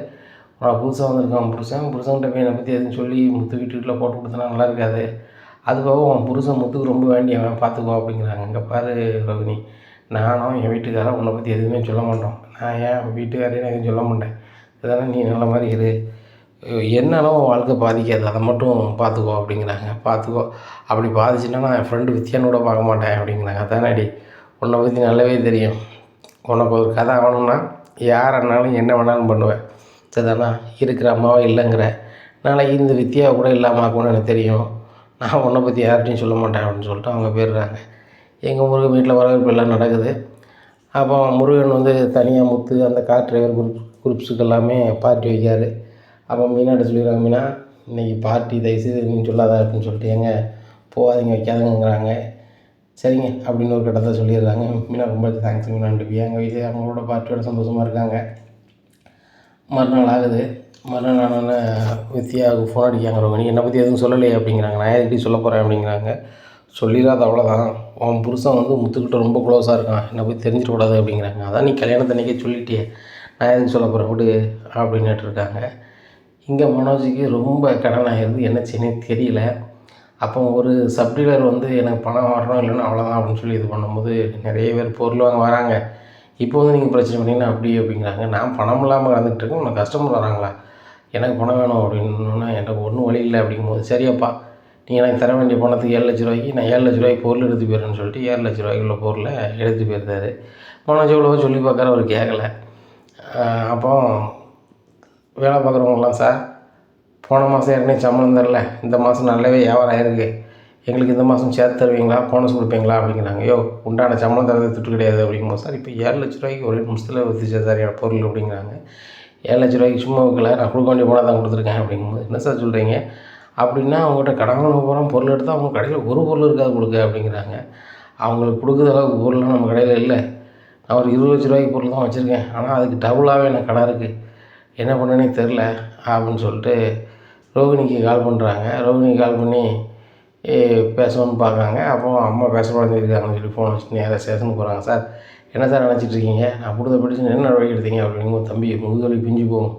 நான் புதுசாக வந்திருக்கான் புருஷன்கிட்ட போய் என்னை பற்றி எதுவும் சொல்லி முத்து வீட்டுக்கிட்ட போட்டு கொடுத்தனா நல்லா இருக்காது. அதுபோக உன் புருஷன் முத்துக்கு ரொம்ப வேண்டியவன் பார்த்துக்கோ அப்படிங்கிறாங்க. இங்கே பாரு ரோகிணி, நானும் என் வீட்டுக்காரன் உன்னை பற்றி எதுவுமே சொல்ல மாட்டோம். நான் என் வீட்டுக்காரையும் எதுவும் சொல்ல மாட்டேன். இதெல்லாம் நீ நல்ல மாதிரி இரு, என்னாலும் உன் வாழ்க்கை பாதிக்காது, அதை மட்டும் பார்த்துக்கோ அப்படிங்கிறாங்க. பார்த்துக்கோ, அப்படி பாதிச்சுன்னா நான் என் ஃப்ரெண்டு வித்யானோட பார்க்க மாட்டேன் அப்படிங்கிறாங்க. அதானடி உன்னை பற்றி நல்லாவே தெரியும். உனக்கு ஒரு கதை ஆகணும்னா யாருன்னாலும் என்ன வேணாலும் பண்ணுவேன். சரிதானா? இருக்கிற அம்மாவை இல்லைங்கிற நாளைக்கு இந்த வித்யாவை கூட இல்லாமல் ஆக்கணும்னு எனக்கு தெரியும். நான் உன்னை பற்றி யார்கிட்டையும் சொல்ல மாட்டேன் அப்படின்னு சொல்லிட்டு அவங்க போயிடுறாங்க. எங்கள் முருகன் வீட்டில் வரவேற்பு எல்லாம் நடக்குது. அப்போ முருகன் வந்து தனியாக முத்து அந்த கார் டிரைவர் குரூப்ஸுக்கு எல்லாமே பார்ட்டி வைக்கார். அப்போ மீனாட்ட சொல்லிடுறாங்க, மீனா இன்றைக்கி பார்ட்டி தயவுசெய்து நீங்கள் சொல்லாத அப்படின்னு சொல்லிட்டு, ஏங்க போகாதீங்க வைக்காதங்கிறாங்க. சரிங்க அப்படின்னு ஒரு கட்டத்தை சொல்லிடுறாங்க. மீனா ரொம்ப தேங்க்ஸ் மீனான்ட்டு எங்கள் வீட்டில் அவங்களோட பார்ட்டியோட சந்தோஷமாக இருக்காங்க. மறுநாள் ஆகுது. மறுநாள் ஆனோடனே வித்யாவுக்கு ஃபோன் அடிக்காங்க. ரோகிணி என்னை பற்றி எதுவும் சொல்லலையே அப்படிங்கிறாங்க. நான் எப்படி சொல்ல போகிறேன் அப்படிங்கிறாங்க. சொல்லிடாத அவ்வளோதான், உன் புருஷன் வந்து முத்துக்கிட்ட ரொம்ப க்ளோஸாக இருக்கான், என்னை போய் தெரிஞ்சிடக்கூடாது அப்படிங்கிறாங்க. அதான் நீ கல்யாணத்தன்னைக்கே சொல்லிட்டியே, நான் எதுவும் சொல்ல போகிறேன் விடு அப்படின்னுட்டு இருக்காங்க. இங்கே மனோஜுக்கு ரொம்ப கடன் ஆகிடுது, என்ன செய்யணும் தெரியல. அப்போ ஒரு சப்டீலர் வந்து எனக்கு பணம் வரணும் இல்லைன்னா அவ்வளோதான் அப்படின்னு சொல்லி இது பண்ணும்போது நிறைய பேர் பொருள் வாங்க வராங்க. இப்போ வந்து நீங்கள் பிரச்சனை பண்ணிங்கன்னா அப்படி அப்படிங்கிறாங்க. நான் பணம் இல்லாமல் கலந்துக்கிட்டு இருக்கேன், உனக்கு கஸ்டமர் வராங்களா, எனக்கு பணம் வேணும் அப்படின்னா எனக்கு ஒன்றும் வழி இல்லை அப்படிங்கும்போது, சரியப்பா நீங்கள் எனக்கு தர வேண்டிய பணத்துக்கு 7 லட்ச ரூபாய்க்கு நான் 7 லட்ச ரூபாய்க்கு பொருள் எடுத்து போயிடுறேன்னு சொல்லிட்டு 7 லட்ச ரூபாய்க்கு உள்ள பொருளை எடுத்து போயிருந்தார். மனோஜ் எவ்வளவோ சொல்லி பார்க்குற அவர் கேட்கல. அப்போ வேலை பார்க்குறவங்களாம், சார் போன மாதம் ஏற்கனவே சம்பளம் தரல, இந்த மாதம் நல்லாவே வியாபாரம் ஆயிருக்கு, எங்களுக்கு இந்த மாதம் சேர்த்து தருவீங்களா, போனஸ் கொடுப்பீங்களா அப்படிங்கிறாங்க. யோ உண்டான சம்பளம் தரது திட்டு கிடையாது அப்படிங்கும்போது, சார் இப்போ 7 லட்ச ரூபாய்க்கு ஒரே நிமிஷத்தில் விற்றுச்சு சார் என் பொருள் அப்படிங்கிறாங்க. 7 லட்ச ரூபாய்க்கு சும்மா வைக்கல, நான் கொடுக்க வேண்டிய பணம் தான் கொடுத்துருக்கேன் அப்படிங்கும்போது, என்ன சார் சொல்கிறீங்க அப்படின்னா, அவங்ககிட்ட கடன் வாங்க போகிறோம், பொருள் எடுத்தால் அவங்க கடையில் ஒரு பொருள் இருக்காது கொடுக்க அப்படிங்கிறாங்க. அவங்களுக்கு கொடுக்குற அளவுக்கு பொருள்லாம் நம்ம கடையில் இல்லை. நான் ஒரு 20 லட்ச ரூபாய்க்கு பொருள் தான் வச்சுருக்கேன், ஆனால் அதுக்கு டபுளாகவே எனக்கு கடன் இருக்குது, என்ன பண்ணனே தெரில அப்படின்னு சொல்லிட்டு ரோகிணிக்கு கால் பண்ணுறாங்க. ரோகிணிக்கு கால் பண்ணி பேசணும்னு பார்க்குறாங்க. அப்போ அம்மா பேசக்கூடாதுன்னு இருக்காங்கன்னு சொல்லி ஃபோன் வச்சுட்டு நேராக ஸ்டேஷனுக்கு போகிறாங்க. சார் என்ன சார் நினச்சிட்ருக்கீங்க, நான் கொடுத்த பிடிச்சி என்ன நடவடிக்கை எடுத்தீங்க அப்படிங்கும்போது, தம்பி முதுகலி பிஞ்சு போகும்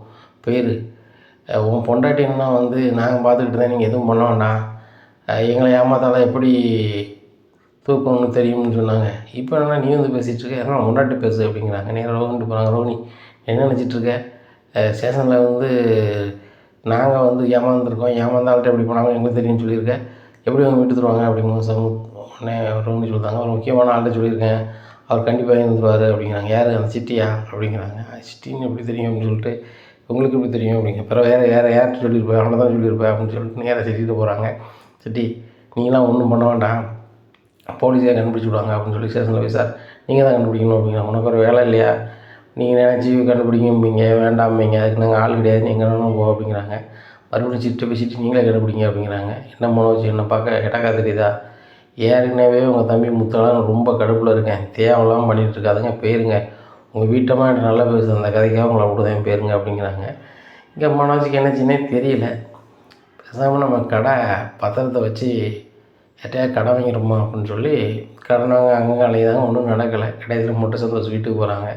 போயிரு, உன் பொண்டாட்டின்னா வந்து நாங்கள் பார்த்துக்கிட்டு தான், நீங்கள் எதுவும் பண்ண வேண்டாம், எங்களை ஏமாத்தாலும் எப்படி தூக்கணும்னு தெரியும்னு சொன்னாங்க. இப்போ என்ன நீ வந்து பேசிகிட்ருக்க, ஏன்னா பொண்டாட்டி பேசு அப்படிங்கிறாங்க. நேராக ரோகிணிட்டு போகிறாங்க. ரோகிணி என்ன நினச்சிட்ருக்க, ஸ்டேஷனில் வந்து நாங்கள் வந்து ஏமாந்துருக்கோம், ஏமாந்தாள்கிட்ட எப்படி போனாங்க எங்களுக்கு தெரியும்னு சொல்லியிருக்கேன், எப்படி அவங்க விட்டு தருவாங்க அப்படிங்கும்போது உடனே ரோகிணி சொல்கிறாங்க, ஒரு முக்கியமான ஆள்கிட்ட சொல்லியிருக்கேன், அவர் கண்டிப்பாக இருந்துருவார் அப்படிங்கிறாங்க. யார் அந்த சிட்டியா அப்படிங்கிறாங்க. சிட்டின்னு எப்படி தெரியும் அப்படின்னு சொல்லிட்டு, உங்களுக்கு எப்படி தெரியும் அப்படிங்க. அப்புறம் வேறு யார்கிட்ட சொல்லியிருப்பேன், அவனை தான் சொல்லியிருப்பேன் அப்படின்னு சொல்லிட்டு நேராக சிட்டிகிட்டு போகிறாங்க. சிட்டி நீங்களாம் ஒன்றும் பண்ண வேண்டாம், போலீஸே கண்டுபிடிச்சி விடுவாங்க அப்படின்னு சொல்லி ஸ்டேஷனில் போய், சார் நீங்கள் தான் கண்டுபிடிக்கணும் அப்படிங்கிறாங்க. உனக்கு ஒரு வேலை இல்லையா, நீங்கள் நினச்சி கண்டுபிடிக்கும்பீங்க, வேண்டாம்பீங்க, அதுக்கு நாங்கள் ஆள் கிடையாது, நீங்கள் வேணும் போ அப்படிங்கிறாங்க. மறுபடியும் சிட்டை பேசிட்டு நீங்களே கண்டுபிடிங்க அப்படிங்கிறாங்க. என்ன மனோஜ் என்னை பார்க்க எட்டக்கா தெரியுதா, ஏற்கனவே உங்கள் தம்பி முத்தெல்லாம் ரொம்ப கடுப்பில் இருக்கேன், தேவையில்லாமல் பண்ணிகிட்டு இருக்காதுங்க, போயிருங்க, உங்கள் வீட்டமாக என்கிட்ட நல்லா பேசுது, அந்த கதைக்காக உங்களை விடுதேன் போயிருங்க அப்படிங்கிறாங்க. இங்கே மனோஜுக்கு என்னச்சுன்னே தெரியல. பேசாமல் நம்ம கடை பத்திரத்தை வச்சு யார்ட்டையா கடை வாங்கிடுமா அப்படின்னு சொல்லி கடன் வாங்க அங்கங்கே அலையுதாங்க. ஒன்றும் நடக்கலை. கடைசியில் முட்டை சந்தோஷம் வீட்டுக்கு போகிறாங்க.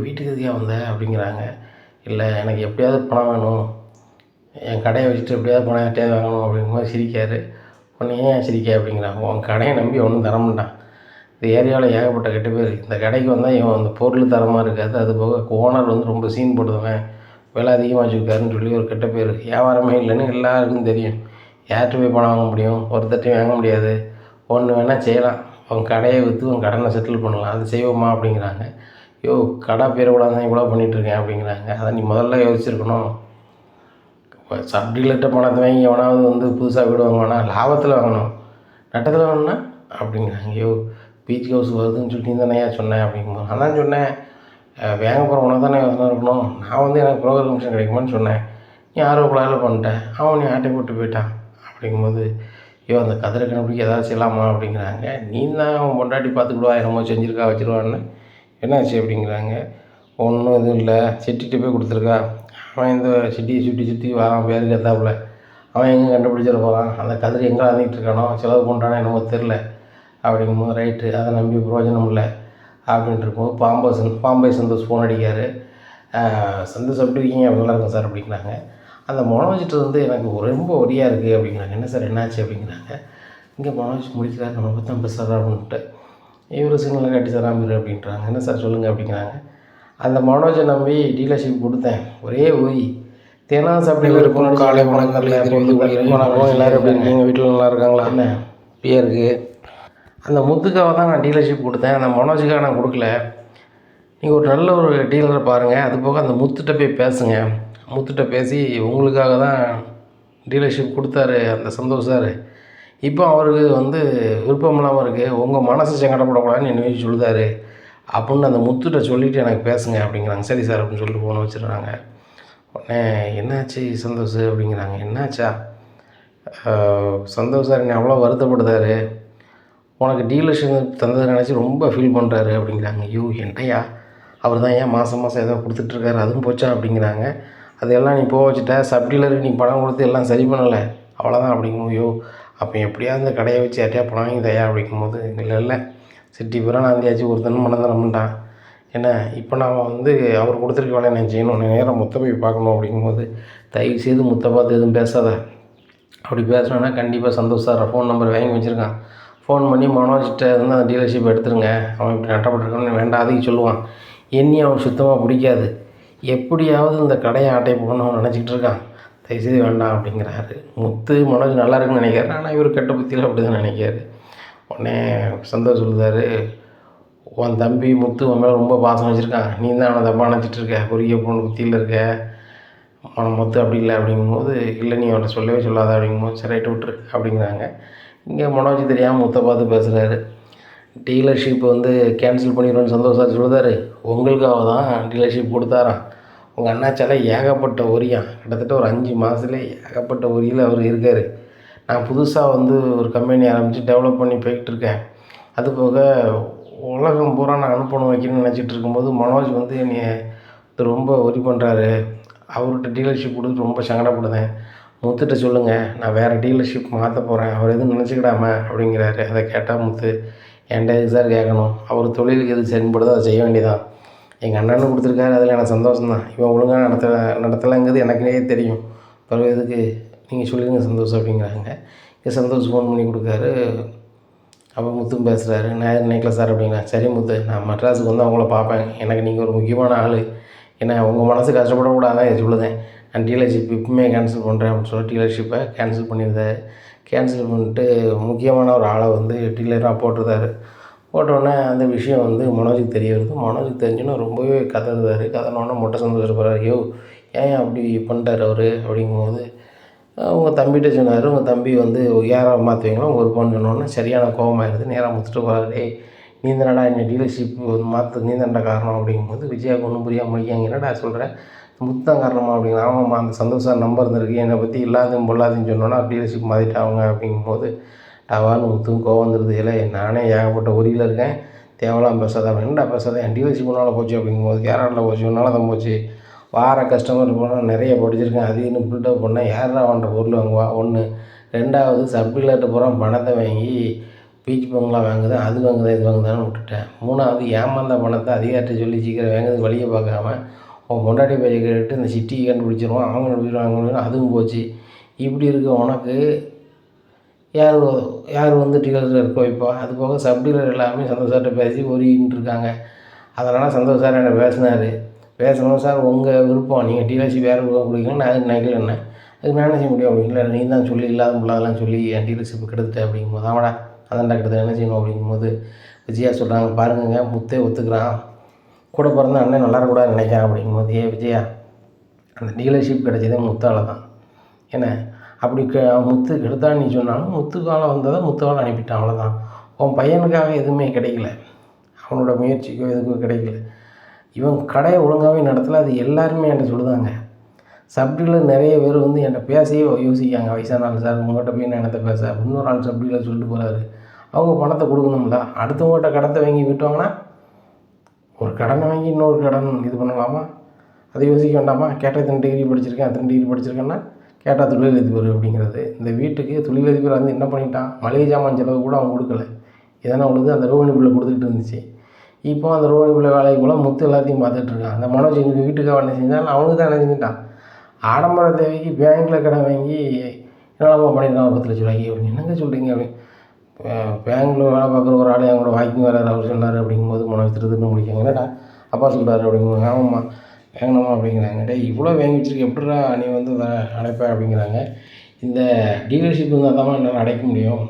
வீட்டுக்கு எதுக்கே வந்த அப்படிங்கிறாங்க. இல்லை எனக்கு எப்படியாவது பணம் வேணும், என் கடையை வச்சுட்டு எப்படியாவது பணம் யார்ட்டையாவது வாங்கணும் அப்படிங்கும்போது சிரிக்கார். உடனே ஏன் சிரிக்க அப்படிங்கிறாங்க. உன் கடையை நம்பி ஒன்றும் தரமாட்டான், இந்த ஏரியாவில் ஏகப்பட்ட கெட்ட பேர், இந்த கடைக்கு வந்தால் இவன் அந்த பொருள் தரமாக இருக்காது, அது போக ஓனர் வந்து ரொம்ப சீன் போடுவேன், விலை அதிகமாக வச்சுருக்காருன்னு சொல்லி ஒரு கெட்ட பேர், வியாபாரமே இல்லைன்னு எல்லாருக்கும் தெரியும், யார்கிட்ட போய் பணம் வாங்க முடியும், ஒருத்தட்டையும் வாங்க முடியாது, ஒன்று வேணால் செய்யலாம், உன் கடையை விற்று உன் கடனை செட்டில் பண்ணலாம், அது செய்வோமா அப்படிங்கிறாங்க. கடை பேர் கூட தான் இவ்வளோ பண்ணிகிட்ருக்கேன் அப்படிங்கிறாங்க. அதை நீ முதல்ல யோசிச்சிருக்கணும், சப்டீலர்கிட்ட பணத்தை வாங்கி எவனாவது வந்து புதுசாக வீடு வாங்குவானா, லாபத்தில் வாங்கணும், நட்டத்தில் வாங்கினா அப்படிங்கிறாங்க. பீச் ஹவுஸ் வருதுன்னு சொல்லிட்டு தானே சொன்னேன் அப்படிங்கும்போது, அதான் சொன்னேன், வேங்க போகிற உனக்கு தானே யோசனை இருக்கணும். நான் வந்து எனக்கு புரோக்கர் கமிஷன் கிடைக்குமான்னு சொன்னேன். நீ ஆர்வக்குள்ளால பண்ணிட்டேன். அவன் நீ ஆட்டை போட்டு போயிட்டான். அப்படிங்கும்போது ஐயோ அந்த கதிரை கண்டுபிடிக்க ஏதாவது செய்யலாமா அப்படிங்கிறாங்க. நீ தான் அவன் பொண்டாட்டி பார்த்துக்கிடுவா என்னமோ செஞ்சுருக்கா வச்சுருவான்னு என்னாச்சு அப்படிங்கிறாங்க. ஒன்றும் எதுவும் இல்லை, செட்டிகிட்ட போய் கொடுத்துருக்கா. அவன் இந்த செட்டியை சுற்றி சுற்றி வரான் பேருக்கு ஏற்றாப்புல. அவன் எங்கே கண்டுபிடிச்சிட போகிறான், அந்த கதிரை எங்கே அறந்துக்கிட்டு இருக்கானோ, செலவு பண்ணுறானோ என்னமோ தெரில அப்படிங்கும்போது ரைட்டு அதை நம்பி பிரயோஜனம் இல்லை அப்படின்ட்டு இருக்கும்போது பாம்பே சந்தோஷ் ஃபோன் அடிக்கார். சந்தோஷ் எப்படி இருக்கீங்க? அப்படி நல்லா இருக்கும் சார் அப்படிங்கிறாங்க. அந்த மனோஜ்கிட்ட வந்து எனக்கு ரொம்ப ஒரியாக இருக்குது அப்படிங்கிறாங்க. என்ன சார் என்னாச்சு அப்படிங்கிறாங்க. இங்கே மனோஜ் முடிக்கிறார், நம்ம பற்றி தான் பேசுகிறார் அப்படின்ட்டு இவர் சிக்னலை கட்டி தராமல் அப்படின்றாங்க. என்ன சார் சொல்லுங்கள் அப்படிங்கிறாங்க. அந்த மனோஜை நம்பி டீலர்ஷிப் கொடுத்தேன், ஒரே ஊய் தினம் சாப்பிட்டு இருக்கும். காலை வணக்கம் எல்லோரும் எப்படி இருக்கீங்க? வீட்டில் நல்லா இருக்காங்களா? என்ன பேருக்கு அந்த முத்துக்காவை தான் நான் டீலர்ஷிப் கொடுத்தேன், அந்த மனோஜுக்காக நான் கொடுக்கல. நீங்கள் ஒரு நல்ல ஒரு டீலரை பாருங்கள், அது போக அந்த முத்துகிட்ட போய் பேசுங்க. முத்துகிட்ட பேசி உங்களுக்காக தான் டீலர்ஷிப் கொடுத்தாரு அந்த சந்தோஷ் சார். இப்போ அவருக்கு வந்து விருப்பம் இல்லாமல் இருக்குது, உங்கள் மனசு சங்கடப்படக்கூடாதுன்னு என்ன சொல்லுதாரு அப்படின்னு அந்த முத்துகிட்ட சொல்லிவிட்டு எனக்கு பேசுங்க அப்படிங்கிறாங்க. சரி சார் அப்படின்னு சொல்லிட்டு ஃபோனை வச்சுருக்காங்க. உடனே என்னாச்சு சந்தோஷ் அப்படிங்கிறாங்க. என்னாச்சா? சந்தோஷ் சார் என்னை அவ்வளோ வருத்தப்படுதாரு, உனக்கு டீலர்ஷிப் தந்ததை நினச்சி ரொம்ப ஃபீல் பண்ணுறாரு அப்படிங்கிறாங்க. ஐயோ என்னையா, அவர் தான் ஏன் மாதம் மாதம் ஏதோ கொடுத்துட்ருக்காரு, அதுவும் போச்சா அப்படிங்கிறாங்க. அதையெல்லாம் நீ போக வச்சுட்ட, சப் டீலருக்கு நீ பணம் கொடுத்து எல்லாம் சரி பண்ணலை அவ்வளோதான் அப்படிங்கும்போது, ஐயோ அப்போ எப்படியாவது இந்த கடையை வச்சு யார்ட்டையா பணம் வாங்கி தயா அப்படிங்கும்போது, இல்லை சிட்டி பூரா நான் வந்தியாச்சு, ஒருத்தனும் மனம் தர மாட்டான். ஏன்னா இப்போ நான் வந்து அவர் கொடுத்துருக்க வேலையை நான் செய்யணும், நேரம் முத்தை போய் பார்க்கணும் அப்படிங்கும்போது, தயவு செய்து முத்தை பார்த்து எதுவும் பேசாத. அப்படி பேசணுன்னா கண்டிப்பாக சந்தோஷ் சார் ஃபோன் நம்பர் வாங்கி வச்சுருக்கான், ஃபோன் பண்ணி மனோஜ்கிட்ட இருந்து அந்த டீலர்ஷிப் எடுத்துருங்க, அவன் இப்படி நட்டப்பட்டிருக்கான்னு வேண்டாதையும் சொல்லுவான். என்னையும் அவன் சுத்தமாக பிடிக்காது, எப்படியாவது இந்த கடையை ஆட்டை போகணும்னு அவன் நினச்சிக்கிட்டு இருக்கான், தயவுசெய்து வேண்டாம் அப்படிங்கிறாரு. முத்து மனோஜ் நல்லா இருக்குன்னு நினைக்கிறாரு, ஆனால் இவர் கெட்ட புத்தியில் அப்படி தான் நினைக்காரு. உடனே சந்தோஷ் சொல்லுதாரு, உன் தம்பி முத்து உன் மேலே ரொம்ப பாசம் வச்சுருக்கான், நீ தான் அவனை தப்பாக நினச்சிட்டு இருக்க, குறுகிய பொண்ணு புத்தியில் இருக்க, அவனை முத்து அப்படி இல்லை அப்படிங்கும்போது, இல்லை நீ அவன்கிட்ட சொல்லவே சொல்லாத அப்படிங்கும்போது, சரி ரைட்டு விட்டுரு அப்படிங்கிறாங்க. இங்கே மனோஜ் தெரியாமல் முத்தை பார்த்து பேசுகிறாரு. டீலர்ஷிப் வந்து கேன்சல் பண்ணிடுவோன்னு சந்தோஷம் சொல்லுதாரு. உங்களுக்காக தான் டீலர்ஷிப் கொடுத்தாராம். உங்கள் அண்ணாச்சால ஏகப்பட்ட ஒரியான், கிட்டத்தட்ட ஒரு 5 மாதத்துலேயே ஏகப்பட்ட ஒரியில் அவர் இருக்கார். நான் புதுசாக வந்து ஒரு கம்பெனி ஆரம்பித்து டெவலப் பண்ணி போய்கிட்டு இருக்கேன். அது போக உலகம் பூரா நான் அனுப்பணும் வைக்கணும்னு நினச்சிட்டு இருக்கும்போது மனோஜ் வந்து என்னை ரொம்ப ஒரி பண்ணுறாரு. அவர்கிட்ட டீலர்ஷிப் கொடுத்து ரொம்ப சங்கடப்படுதேன். முத்துகிட்ட சொல்லுங்கள், நான் வேறு டீலர்ஷிப் மாற்ற போகிறேன், அவர் எதுவும் நினச்சிக்கிடாம அப்படிங்கிறாரு. அதை கேட்டால் முத்து, என்கிட்ட எது சார் கேட்கணும், அவர் தொழிலுக்கு எது சரிப்படுதோ அதை செய்ய வேண்டியதான். எங்கள் அண்ணனும் கொடுத்துருக்காரு, அதில் எனக்கு சந்தோஷம்தான். இவன் ஒழுங்காக நடத்தலைங்கிறது எனக்கே தெரியும், பிறகு எதுக்கு நீங்கள் சொல்லிடுங்க சந்தோஷம் அப்படிங்கிறாங்க. இங்கே சந்தோஷ் ஃபோன் பண்ணி கொடுக்காரு. அப்போ முத்தும் பேசுகிறாரு. நான் நினைக்கல சார் அப்படிங்கிறேன். சரி முத்து, நான் மெட்ராஸுக்கு வந்து அவங்கள பார்ப்பேன், எனக்கு நீங்கள் ஒரு முக்கியமான ஆள், ஏன்னா உங்கள் மனசு கஷ்டப்படக்கூடாதான் சொல்லுதேன். நான் டீலர்ஷிப் இப்போமே கேன்சல் பண்ணுறேன் அப்படின்னு சொல்லி டீலர்ஷிப்பை கேன்சல் பண்ணியிருந்தார். கேன்சல் பண்ணிட்டு முக்கியமான ஒரு ஆளை வந்து டீலராக போட்டிருந்தார். போட்டோடனே அந்த விஷயம் வந்து மனோஜுக்கு தெரிய வருது. மனோஜுக்கு தெரிஞ்சுன்னா ரொம்பவே கதறுதார். கதறினோடனே மொட்டை சந்தோஷப்படுறாரு. ஐயோ ஏன் அப்படி பண்ணிட்டார் அவர் அப்படிங்கும்போது, உங்கள் தம்பிகிட்ட சொன்னார், உங்கள் தம்பி வந்து யாராக மாற்றுவீங்களோ உங்கள் விருப்பம்னு சொன்னோன்னே சரியான கோபமாகிடுது. நேராக முத்துட்டு போகிறாரு. டேய் நீ தானடா என்ன டீலர்ஷிப் மாற்ற நீ தானடா காரணம் அப்படிங்கும்போது, விஜயாவுக்கு ஒன்றும் புரியாமல் முடிக்காங்க. என்னடா சொல்கிறேன், முத்தான் காரணமா அப்படிங்கிற. ஆமாம்மா அந்த சந்தோஷம் நம்பர் இருந்திருக்கு, என்னை பற்றி இல்லாதையும் பொல்லாதையும் சொன்னோன்னா டீலர்ஷிப் மாற்றிட்டாங்க அப்படிங்கும்போது டவான்னு முத்தும் கோவம் வந்துடுது. இல்லை நானே ஏகப்பட்ட ஒரியில் இருக்கேன், தேவலாம் பேசாத, என்னடா பேசாத, என் டீலர்ஷிப் ஒன்றால் போச்சு அப்படிங்கும்போது, கேரளாவில் போச்சு ஒன்றால் தான் போச்சு, வார கஸ்டமர் போனால் நிறைய படிச்சிருக்கேன், அது இன்னும் பில்டப் பண்ணால் யாரா அவன்கிட்ட பொருள் வாங்குவா ஒன்று. 2வது சப்டிலர்கிட்ட பூரா பணத்தை வாங்கி பீச் பங்களா வாங்குது, அது வாங்குதா இது வாங்குதான்னு விட்டுட்டேன். 3வது ஏமாந்த பணத்தை அதிகாரிட்ட சொல்லி சீக்கிரம் வாங்குறது வழியை பார்க்காம அவன் பொண்டாட்டி பேச்சை கேட்டு இந்த சிட்டியை கண்டுபிடிச்சிருவான், அவங்க கண்டுபிடிச்சிருவாங்க, அதுவும் போச்சு. இப்படி இருக்க உனக்கு யார் வந்து டீலர் இருக்க வைப்பா? அது போக சப் டீலர் எல்லாமே சந்தோஷ் சார்கிட்ட பேசி ஒரின்னு இருக்காங்க. அதனால் சந்தோஷ் சார் என்னை பேசணும் சார், உங்கள் விருப்பம், நீங்கள் டீலர்ஷிப் வேறு கொடுக்குறீங்கன்னா நான் அதுக்கு நகையில் என்ன அதுக்கு நான் என்ன செய்ய முடியும் அப்படிங்களா, நீ தான் சொல்லி இல்லாத முள்ளாதெல்லாம் சொல்லி என் டீலர்ஷிப் கெடுத்துட்டேன் அப்படிங்கும்போது, அவடா அதான்டா கெடுத்து என்ன செய்யணும் அப்படிங்கும்போது விஜயா சொல்கிறாங்க, பாருங்க முத்தே ஒத்துக்கிறான், கூட பிறந்த அண்ணன் நல்லா இருக்கக்கூடாதுன்னு நினைக்கிறேன் அப்படிங்கும்போது, விஜயா அந்த டீலர்ஷிப் கிடைச்சதே முத்தால் தான். ஏன்னா அப்படி முத்து கெடுத்தான்னு நீ சொன்னாலும் முத்துக்காலம் வந்ததை முத்துவால் அனுப்பிட்டான், அவ்வளோதான். உன் பையனுக்காக எதுவுமே கிடைக்கல, அவனோட முயற்சிக்கோ எதுக்கோ கிடைக்கல. இவன் கடையை ஒழுங்காகவே நடத்தலை. அது எல்லாருமே என்கிட்ட சொல்லுதாங்க. சப்டீலர் நிறைய பேர் வந்து என்கிட்ட பேசவே யோசிக்காங்க. வயசான ஆள் சார், உங்கள்கிட்ட போய் நான் என்னத்த பேச, இன்னொரு ஆள் சப்டீலர் சொல்லிட்டு போகிறாரு. அவங்க பணத்தை கொடுக்கணும்ல. அடுத்தவங்கள்ட்ட கடத்தை வாங்கி விட்டுவாங்கன்னா ஒரு கடனை வாங்கி இன்னொரு கடன் இது பண்ணலாமா? அதை யோசிக்க வேண்டாமா? கேட்டால் இத்தனை டிகிரி படிச்சிருக்கேன், அத்தனை டிகிரி படிச்சிருக்கேன்னா கேட்டால் தொழிலதிபர் அப்படிங்கிறது. இந்த வீட்டுக்கு தொழிலதிபர் வந்து என்ன பண்ணிட்டான், மளிகை சாமான் செலவு கூட அவன் கொடுக்கல. இதனால் அவங்களுக்கு அந்த ரோஹிணி பிள்ளை கொடுத்துக்கிட்டு இருந்துச்சு. இப்போ அந்த ரோஹிணி பிள்ளை வேலைக்கு போல் முத்து எல்லாத்தையும் பார்த்துட்டு இருக்கான். அந்த மனோஜ் எங்கள் வீட்டுக்காக என்ன செஞ்சாலும் அவனுக்கு தான் என்ன செஞ்சுட்டான், ஆடம்பர தேவைக்கு பேங்க்கில் கடன் வாங்கி என்னெல்லாமா பண்ணியிருக்கான் 10 லட்ச ரூபாய்க்கு. அப்படின்னு என்னங்க சொல்கிறீங்க அப்படின்னு. பேங்க்கில் வேலை பார்க்குற ஒரு ஆள் என் கூட வாக்கிங் வராரு, அவர் சொன்னார் அப்படிங்கும்போது மனோஜ் திருதுன்னு முடிக்காங்க. என்னடா அப்பா சொல்கிறாரு அப்படிங்கும்போது, ஆமாம்மா வாங்கணுமா அப்படிங்கிறாங்க. டே இவ்வளோ வாங்கி வச்சுருக்க எப்படிடா நீ வந்து அடைப்ப அப்படிங்கிறாங்க. இந்த டீலர்ஷிப் இருந்தால் தான் என்னால் அடைக்க முடியும்.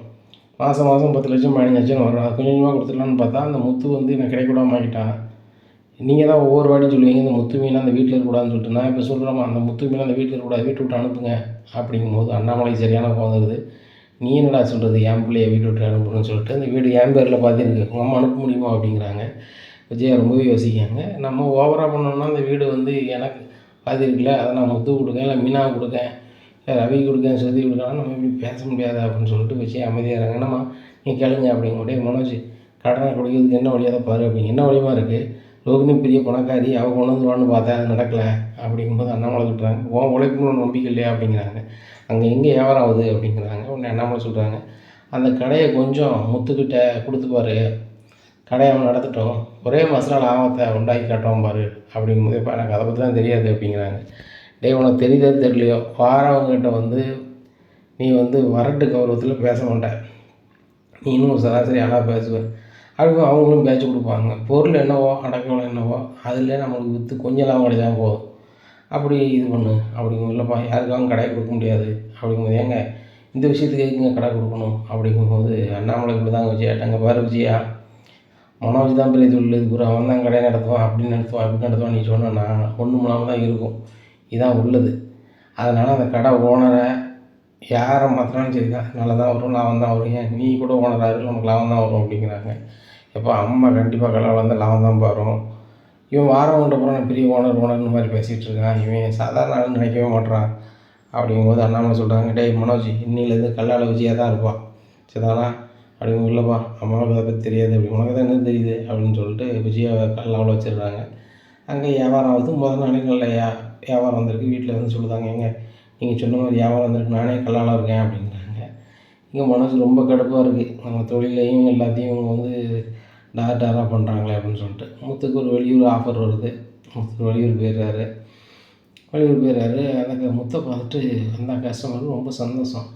மாதம் 10 லட்சம் 15 லட்சம் வரும். அது கொஞ்சம் கொஞ்சமாக கொடுத்துடலான்னு பார்த்தா அந்த முத்து வந்து எனக்கு கிடைக்கூடாம ஆகிட்டான். நீங்கள் தான் ஒவ்வொரு வாட்டியும் சொல்லுவீங்க இந்த முத்து மீன் அந்த வீட்டில் இருக்கக்கூடாதுன்னு சொல்லிட்டு. நான் இப்போ சொல்கிறேம்மா அந்த முத்து மீன் அந்த வீட்டில் இருக்கக்கூடாது, வீட்டை விட்டு அனுப்புங்க அப்படிங்கும்போது அண்ணாமலைக்கு சரியான கோவம் வருது. நீ என்னடா சொல்கிறது, என் பிள்ளைய வீட்டை விட்டு அனுப்பணும்னு சொல்லிட்டு. அந்த வீடு என் பேரில் பார்த்துருக்கு, உங்கள் அம்மா அனுப்ப முடியுமா அப்படிங்கிறாங்க. விஜயா ரொம்பவே யோசிக்காங்க. நம்ம ஓவராக பண்ணோம்னா அந்த வீடு வந்து எனக்கு பாதி இருக்குல்ல, அதை நான் முத்து கொடுக்கேன், இல்லை மீனா கொடுக்கேன், இல்லை ரவி கொடுக்கேன், சுருதி கொடுக்கலாம், நம்ம இப்படி பேச முடியாது அப்படின்னு சொல்லிட்டு விஜய் அமைதியாக இருங்க. என்னம்மா நீ கேளுங்க அப்படிங்கூடே மனோஜ் கடனை குடிக்கிறதுக்கு என்ன வழியாக தான் பாரு அப்படிங்க. என்ன வழியமாக இருக்குது, ரோகிணி பெரிய பணக்காரி, அவள் கொண்டு வந்துடுவான்னு பார்த்தேன், அது நடக்கலை அப்படிங்கும்போது அண்ணாமலை சொல்கிறாங்க, உன் உழைப்புன்னு நம்பிக்கை இல்லையா அப்படிங்கிறாங்க. அங்கே எங்கே வியாபாரம் ஆகுது அப்படிங்கிறாங்க. உடனே அண்ணாமலை சொல்கிறாங்க, அந்த கடையை கொஞ்சம் முத்துக்கிட்ட கொடுத்துப்பாரு, கடையை அவன் நடத்தட்டும், ஒரே மசாலா லாபத்தை உண்டாக்கி காட்டுவான் பாரு அப்படிங்கும்போது, இப்போ எனக்கு அதை பற்றி தான் தெரியாது அப்படிங்கிறாங்க. டே உனக்கு தெரியுதோ தெரியலையோ, வாரவங்ககிட்ட வந்து நீ வந்து வரட்டு கௌரவத்தில் பேச மாட்டேன், நீ இன்னும் சராசரி ஆனால் பேசுவேன் அப்படி அவங்களும் பேச்சு கொடுப்பாங்க. பொருள் என்னவோ அடக்கம் என்னவோ அதில் நம்மளுக்கு விற்று கொஞ்சம் லாபம் கிடைச்சால் போதும், அப்படி இது பண்ணு அப்படிங்கும். இல்லைப்பா யாருக்காகவும் கடை கொடுக்க முடியாது அப்படிங்கும்போது, ஏங்க இந்த விஷயத்துக்கு எதுக்குங்க கடை கொடுக்கணும் அப்படிங்கும்போது அண்ணாமலை இப்படி தாங்க விஜயாட்டாங்க. பாரு விஜயா, மனோஜ் தான் பெரிய தொழிலதிபர், அவன் தான் கடையை நடத்துவான், அப்படி நடத்துவான் இப்படி நடத்துவான், நீ சொன்னால் நான் ஒன்றும் இல்லாமல் தான் இருக்கும், இதான் உள்ளது. அதனால் அந்த கடை ஓனரை யாரை மாற்றினாலும் சரி தான், நல்லா தான் வரும், லாபம் தான் வரும். ஏன் நீ கூட ஓனராக இருக்கு, உனக்கு லாபம் தான் வரும் அப்படிங்கிறாங்க. எப்போ அம்மா கண்டிப்பாக கடை வந்து லாபம் தான் வரும். இவன் வாரம் கொண்டு போகிறான் பெரிய ஓனர்னு மாதிரி பேசிகிட்டு இருக்கான், இவன் சாதாரண ஆளுன்னு நினைக்கவே மாட்டான் அப்படிங்கும்போது அண்ணாமலை சொல்கிறாங்க, டேய் மனோஜ் இன்னிலேருந்து கல்லால் விஜயாக தான் இருப்பான் சரிதானா அப்படிங்க. இல்லைப்பா அம்மாவுக்கு அதை பற்றி தெரியாது அப்படி, உனக்கு தான் என்ன தெரியுது அப்படின்னு சொல்லிட்டு விஜயா கல்லாவில் வச்சிடுறாங்க. அங்கே வியாபாரம் ஆகுது. முதல் நாளே நல்ல வியாபாரம் வந்திருக்கு. வீட்டில் வந்து சொல்லுதாங்க, எங்க நீங்கள் சொன்ன மாதிரி வியாபாரம் வந்திருக்கு, நானே கல்லால் இருக்கேன் அப்படிங்கிறாங்க. இங்கே மனசு ரொம்ப கடுப்பாக இருக்குது, நம்ம தொழிலையும் எல்லாத்தையும் இவங்க வந்து டாராக பண்ணுறாங்களே அப்படின்னு சொல்லிட்டு. முத்துக்கு ஒரு வெளியூர் ஆஃபர் வருது. முத்து வெளியூர் போயிடுறாரு. அந்த முத்தை பார்த்துட்டு அந்த கஸ்டமருக்கு ரொம்ப சந்தோஷம்.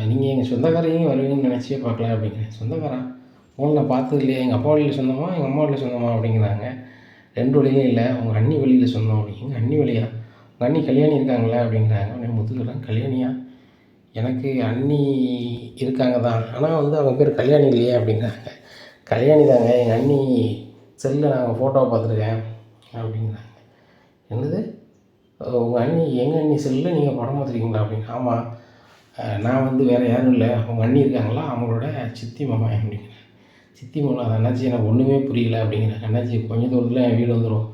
நீங்கள் எங்கள் சொந்தக்காரையும் வருவீங்கன்னு நினச்சே பார்க்கல அப்படிங்கிறேன். சொந்தக்காரன் உங்களை நான் பார்த்தது இல்லையா, எங்கள் அப்பா வழியில் சொந்தமா எங்கள் அம்மா வழியில் சொந்தமா அப்படிங்கிறாங்க. 2 வழியும் இல்லை, உங்கள் அண்ணி வழியில் சொந்தம் அப்படிங்க. எங்கள் அண்ணி வழியா, உங்கள் அண்ணி கல்யாணி இருக்காங்களே அப்படிங்கிறாங்க. உடனே முத்து சொல்கிறாங்க, கல்யாணியா, எனக்கு அண்ணி இருக்காங்க தான், ஆனால் வந்து அவங்க பேர் கல்யாணி இல்லையே அப்படிங்கிறாங்க. கல்யாணி தாங்க, எங்கள் அண்ணி செல்லில் நாங்கள் ஃபோட்டோவை பார்த்துருக்கேன் அப்படிங்கிறாங்க. என்னது உங்கள் அண்ணி, எங்கள் அண்ணி செல்லில் நீங்கள் படம் பார்த்துருக்கீங்களா அப்படின்னு. ஆமாம், நான் வந்து வேறு யாரும் இல்லை, அவங்க அண்ணி இருக்காங்களா, அவங்களோட சித்தி மாமா அப்படிங்கிறேன். சித்தி மாமா, அது அண்ணாச்சி எனக்கு ஒன்றுமே புரியல அப்படிங்கிறாங்க. அண்ணாச்சி கொஞ்சம் தூரத்தில் என் வீடு வந்துடும்,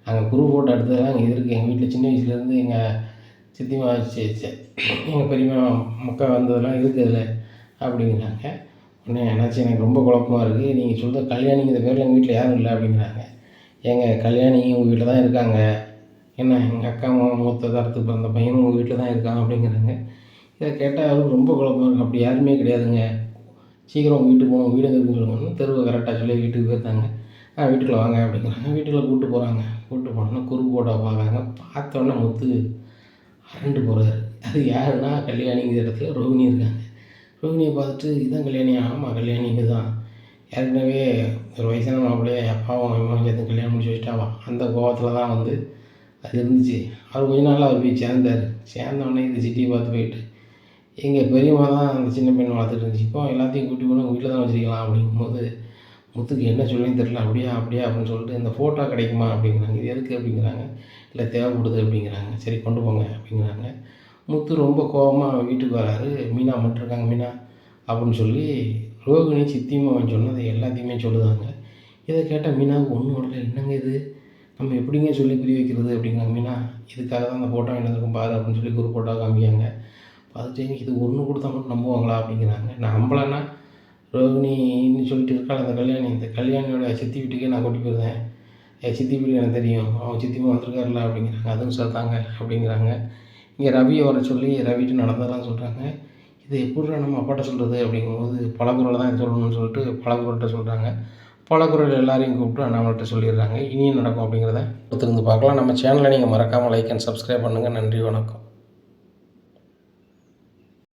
நாங்கள் குரூப் ஃபோட்டோ எடுத்ததெல்லாம் இங்கே இருக்குது, எங்கள் வீட்டில் சின்ன வயசுலேருந்து எங்கள் சித்திமா எங்கள் பெரியம்மா மக்கள் வந்ததெல்லாம் இருக்குது அதில் அப்படிங்கிறாங்க. உடனே அண்ணாச்சி எனக்கு ரொம்ப குழப்பமாக இருக்குது, நீங்கள் சொல்கிற கல்யாணிங்கிற பேரில் எங்கள் வீட்டில் யாரும் இல்லை அப்படிங்கிறாங்க. எங்கள் கல்யாணி உங்கள் வீட்டில் தான் இருக்காங்க, என்ன எங்கள் அக்கா மூத்த தரத்துக்கு பிறந்த பையனும் உங்கள் வீட்டில் தான் இருக்காங்க அப்படிங்கிறாங்க. இதை கேட்டால் அவருக்கு ரொம்ப குழப்பமாக இருக்குது. அப்படி யாருமே கிடையாதுங்க, சீக்கிரம் உங்கள் வீட்டுக்கு போகணும், வீடு இருக்குன்னு சொல்லுங்க. தெருவை கரெக்டாக சொல்லி வீட்டுக்கு போயிருந்தாங்க. வீட்டுக்குள்ளே வாங்க அப்படிங்கிறாங்க. வீட்டுக்குள்ளே கூப்பிட்டு போகிறாங்க. கூப்பிட்டு போனோன்னா குறுக்கு போட்டோ பார்க்குறாங்க. பார்த்தோன்னே முத்து அரண்டு போகிறாரு. அது யாருன்னா கல்யாணிங்கிற இடத்துல ரோகிணி இருக்காங்க. ரோகிணியை பார்த்துட்டு, இதுதான் கல்யாணியா? ஆமாம் கல்யாணிங்க தான், ஏற்கனவே ஒரு வயசான மாப்பிள்ளையே அப்பாவும் அம்மாவும் சேர்த்து கல்யாணம் முடிச்சு வச்சுட்டாவா, அந்த கோபத்தில் தான் வந்து அது இருந்துச்சு. அவர் கொஞ்ச நாள் அவர் போய் சேர்ந்தார். சேர்ந்தோடனே இந்த சிட்டியை பார்த்து போயிட்டு, எங்கள் பெரியம்மா தான் அந்த சின்ன பெண் வளர்த்துட்டு இருந்துச்சு, இப்போ எல்லாத்தையும் கூட்டி போய் வீட்டில் தான் வச்சுருக்கலாம் அப்படிங்கும்போது முத்துக்கு என்ன சொல்லுன்னு தெரில. அப்படியா அப்படின்னு சொல்லிட்டு, இந்த ஃபோட்டோ கிடைக்குமா அப்படிங்கிறாங்க. இது எதுக்கு அப்படிங்கிறாங்க. இல்லை தேவைப்படுது அப்படிங்கிறாங்க. சரி கொண்டு போங்க அப்படிங்கிறாங்க. முத்து ரொம்ப கோபமாக வீட்டுக்கு வராரு. மீனா மட்டும் இருக்காங்க, மீனா அப்படின்னு சொல்லி ரோகிணி சித்திமாவன் சொன்னது எல்லாத்தையுமே சொல்லுதாங்க. இதை கேட்டால் மீனாவுக்கு ஒன்றும் உடல. என்னங்க இது, நம்ம எப்படிங்க சொல்லி புரிய வைக்கிறது அப்படிங்கிறாங்க மீனா. இதுக்காக தான் அந்த ஃபோட்டோ வாங்கிட்டு பாரு அப்படின்னு சொல்லி ஒரு ஃபோட்டோ காமிக்காங்க. பார்த்துட்டு இது ஒன்று கொடுத்தா மட்டும் நம்புவாங்களா அப்படிங்கிறாங்க. நான் நம்பலைன்னா ரோகிணின்னு சொல்லிட்டு இருக்காள் அந்த கல்யாணி, இந்த கல்யாணியோட சித்தி வீட்டுக்கே நான் கூட்டி போயிருந்தேன். என் சித்தி வீடு எனக்கு தெரியும், அவன் சித்திமா வந்திருக்காருல அப்படிங்கிறாங்க. அதுவும் சேர்த்தாங்க அப்படிங்கிறாங்க. இங்கே ரவியை வர சொல்லி ரவிட்டு நடந்ததெல்லாம் சொல்கிறாங்க. இதை எப்படிடா நம்ம அப்பாட்ட சொல்கிறது அப்படிங்கும்போது பலகுரலை தான் சொல்லணும்னு சொல்லிட்டு பலகுரல்கிட்ட சொல்கிறாங்க. பலகுரல் எல்லாரையும் கூப்பிட்டு அண்ணாமலைகிட்ட சொல்லிடுறாங்க. இனியும் நடக்கும் அப்படிங்கிறத பொறுத்திருந்து பார்க்கலாம். நம்ம சேனலை நீங்கள் மறக்காமல் லைக் அண்ட் சப்ஸ்கிரைப் பண்ணுங்கள். நன்றி, வணக்கம்.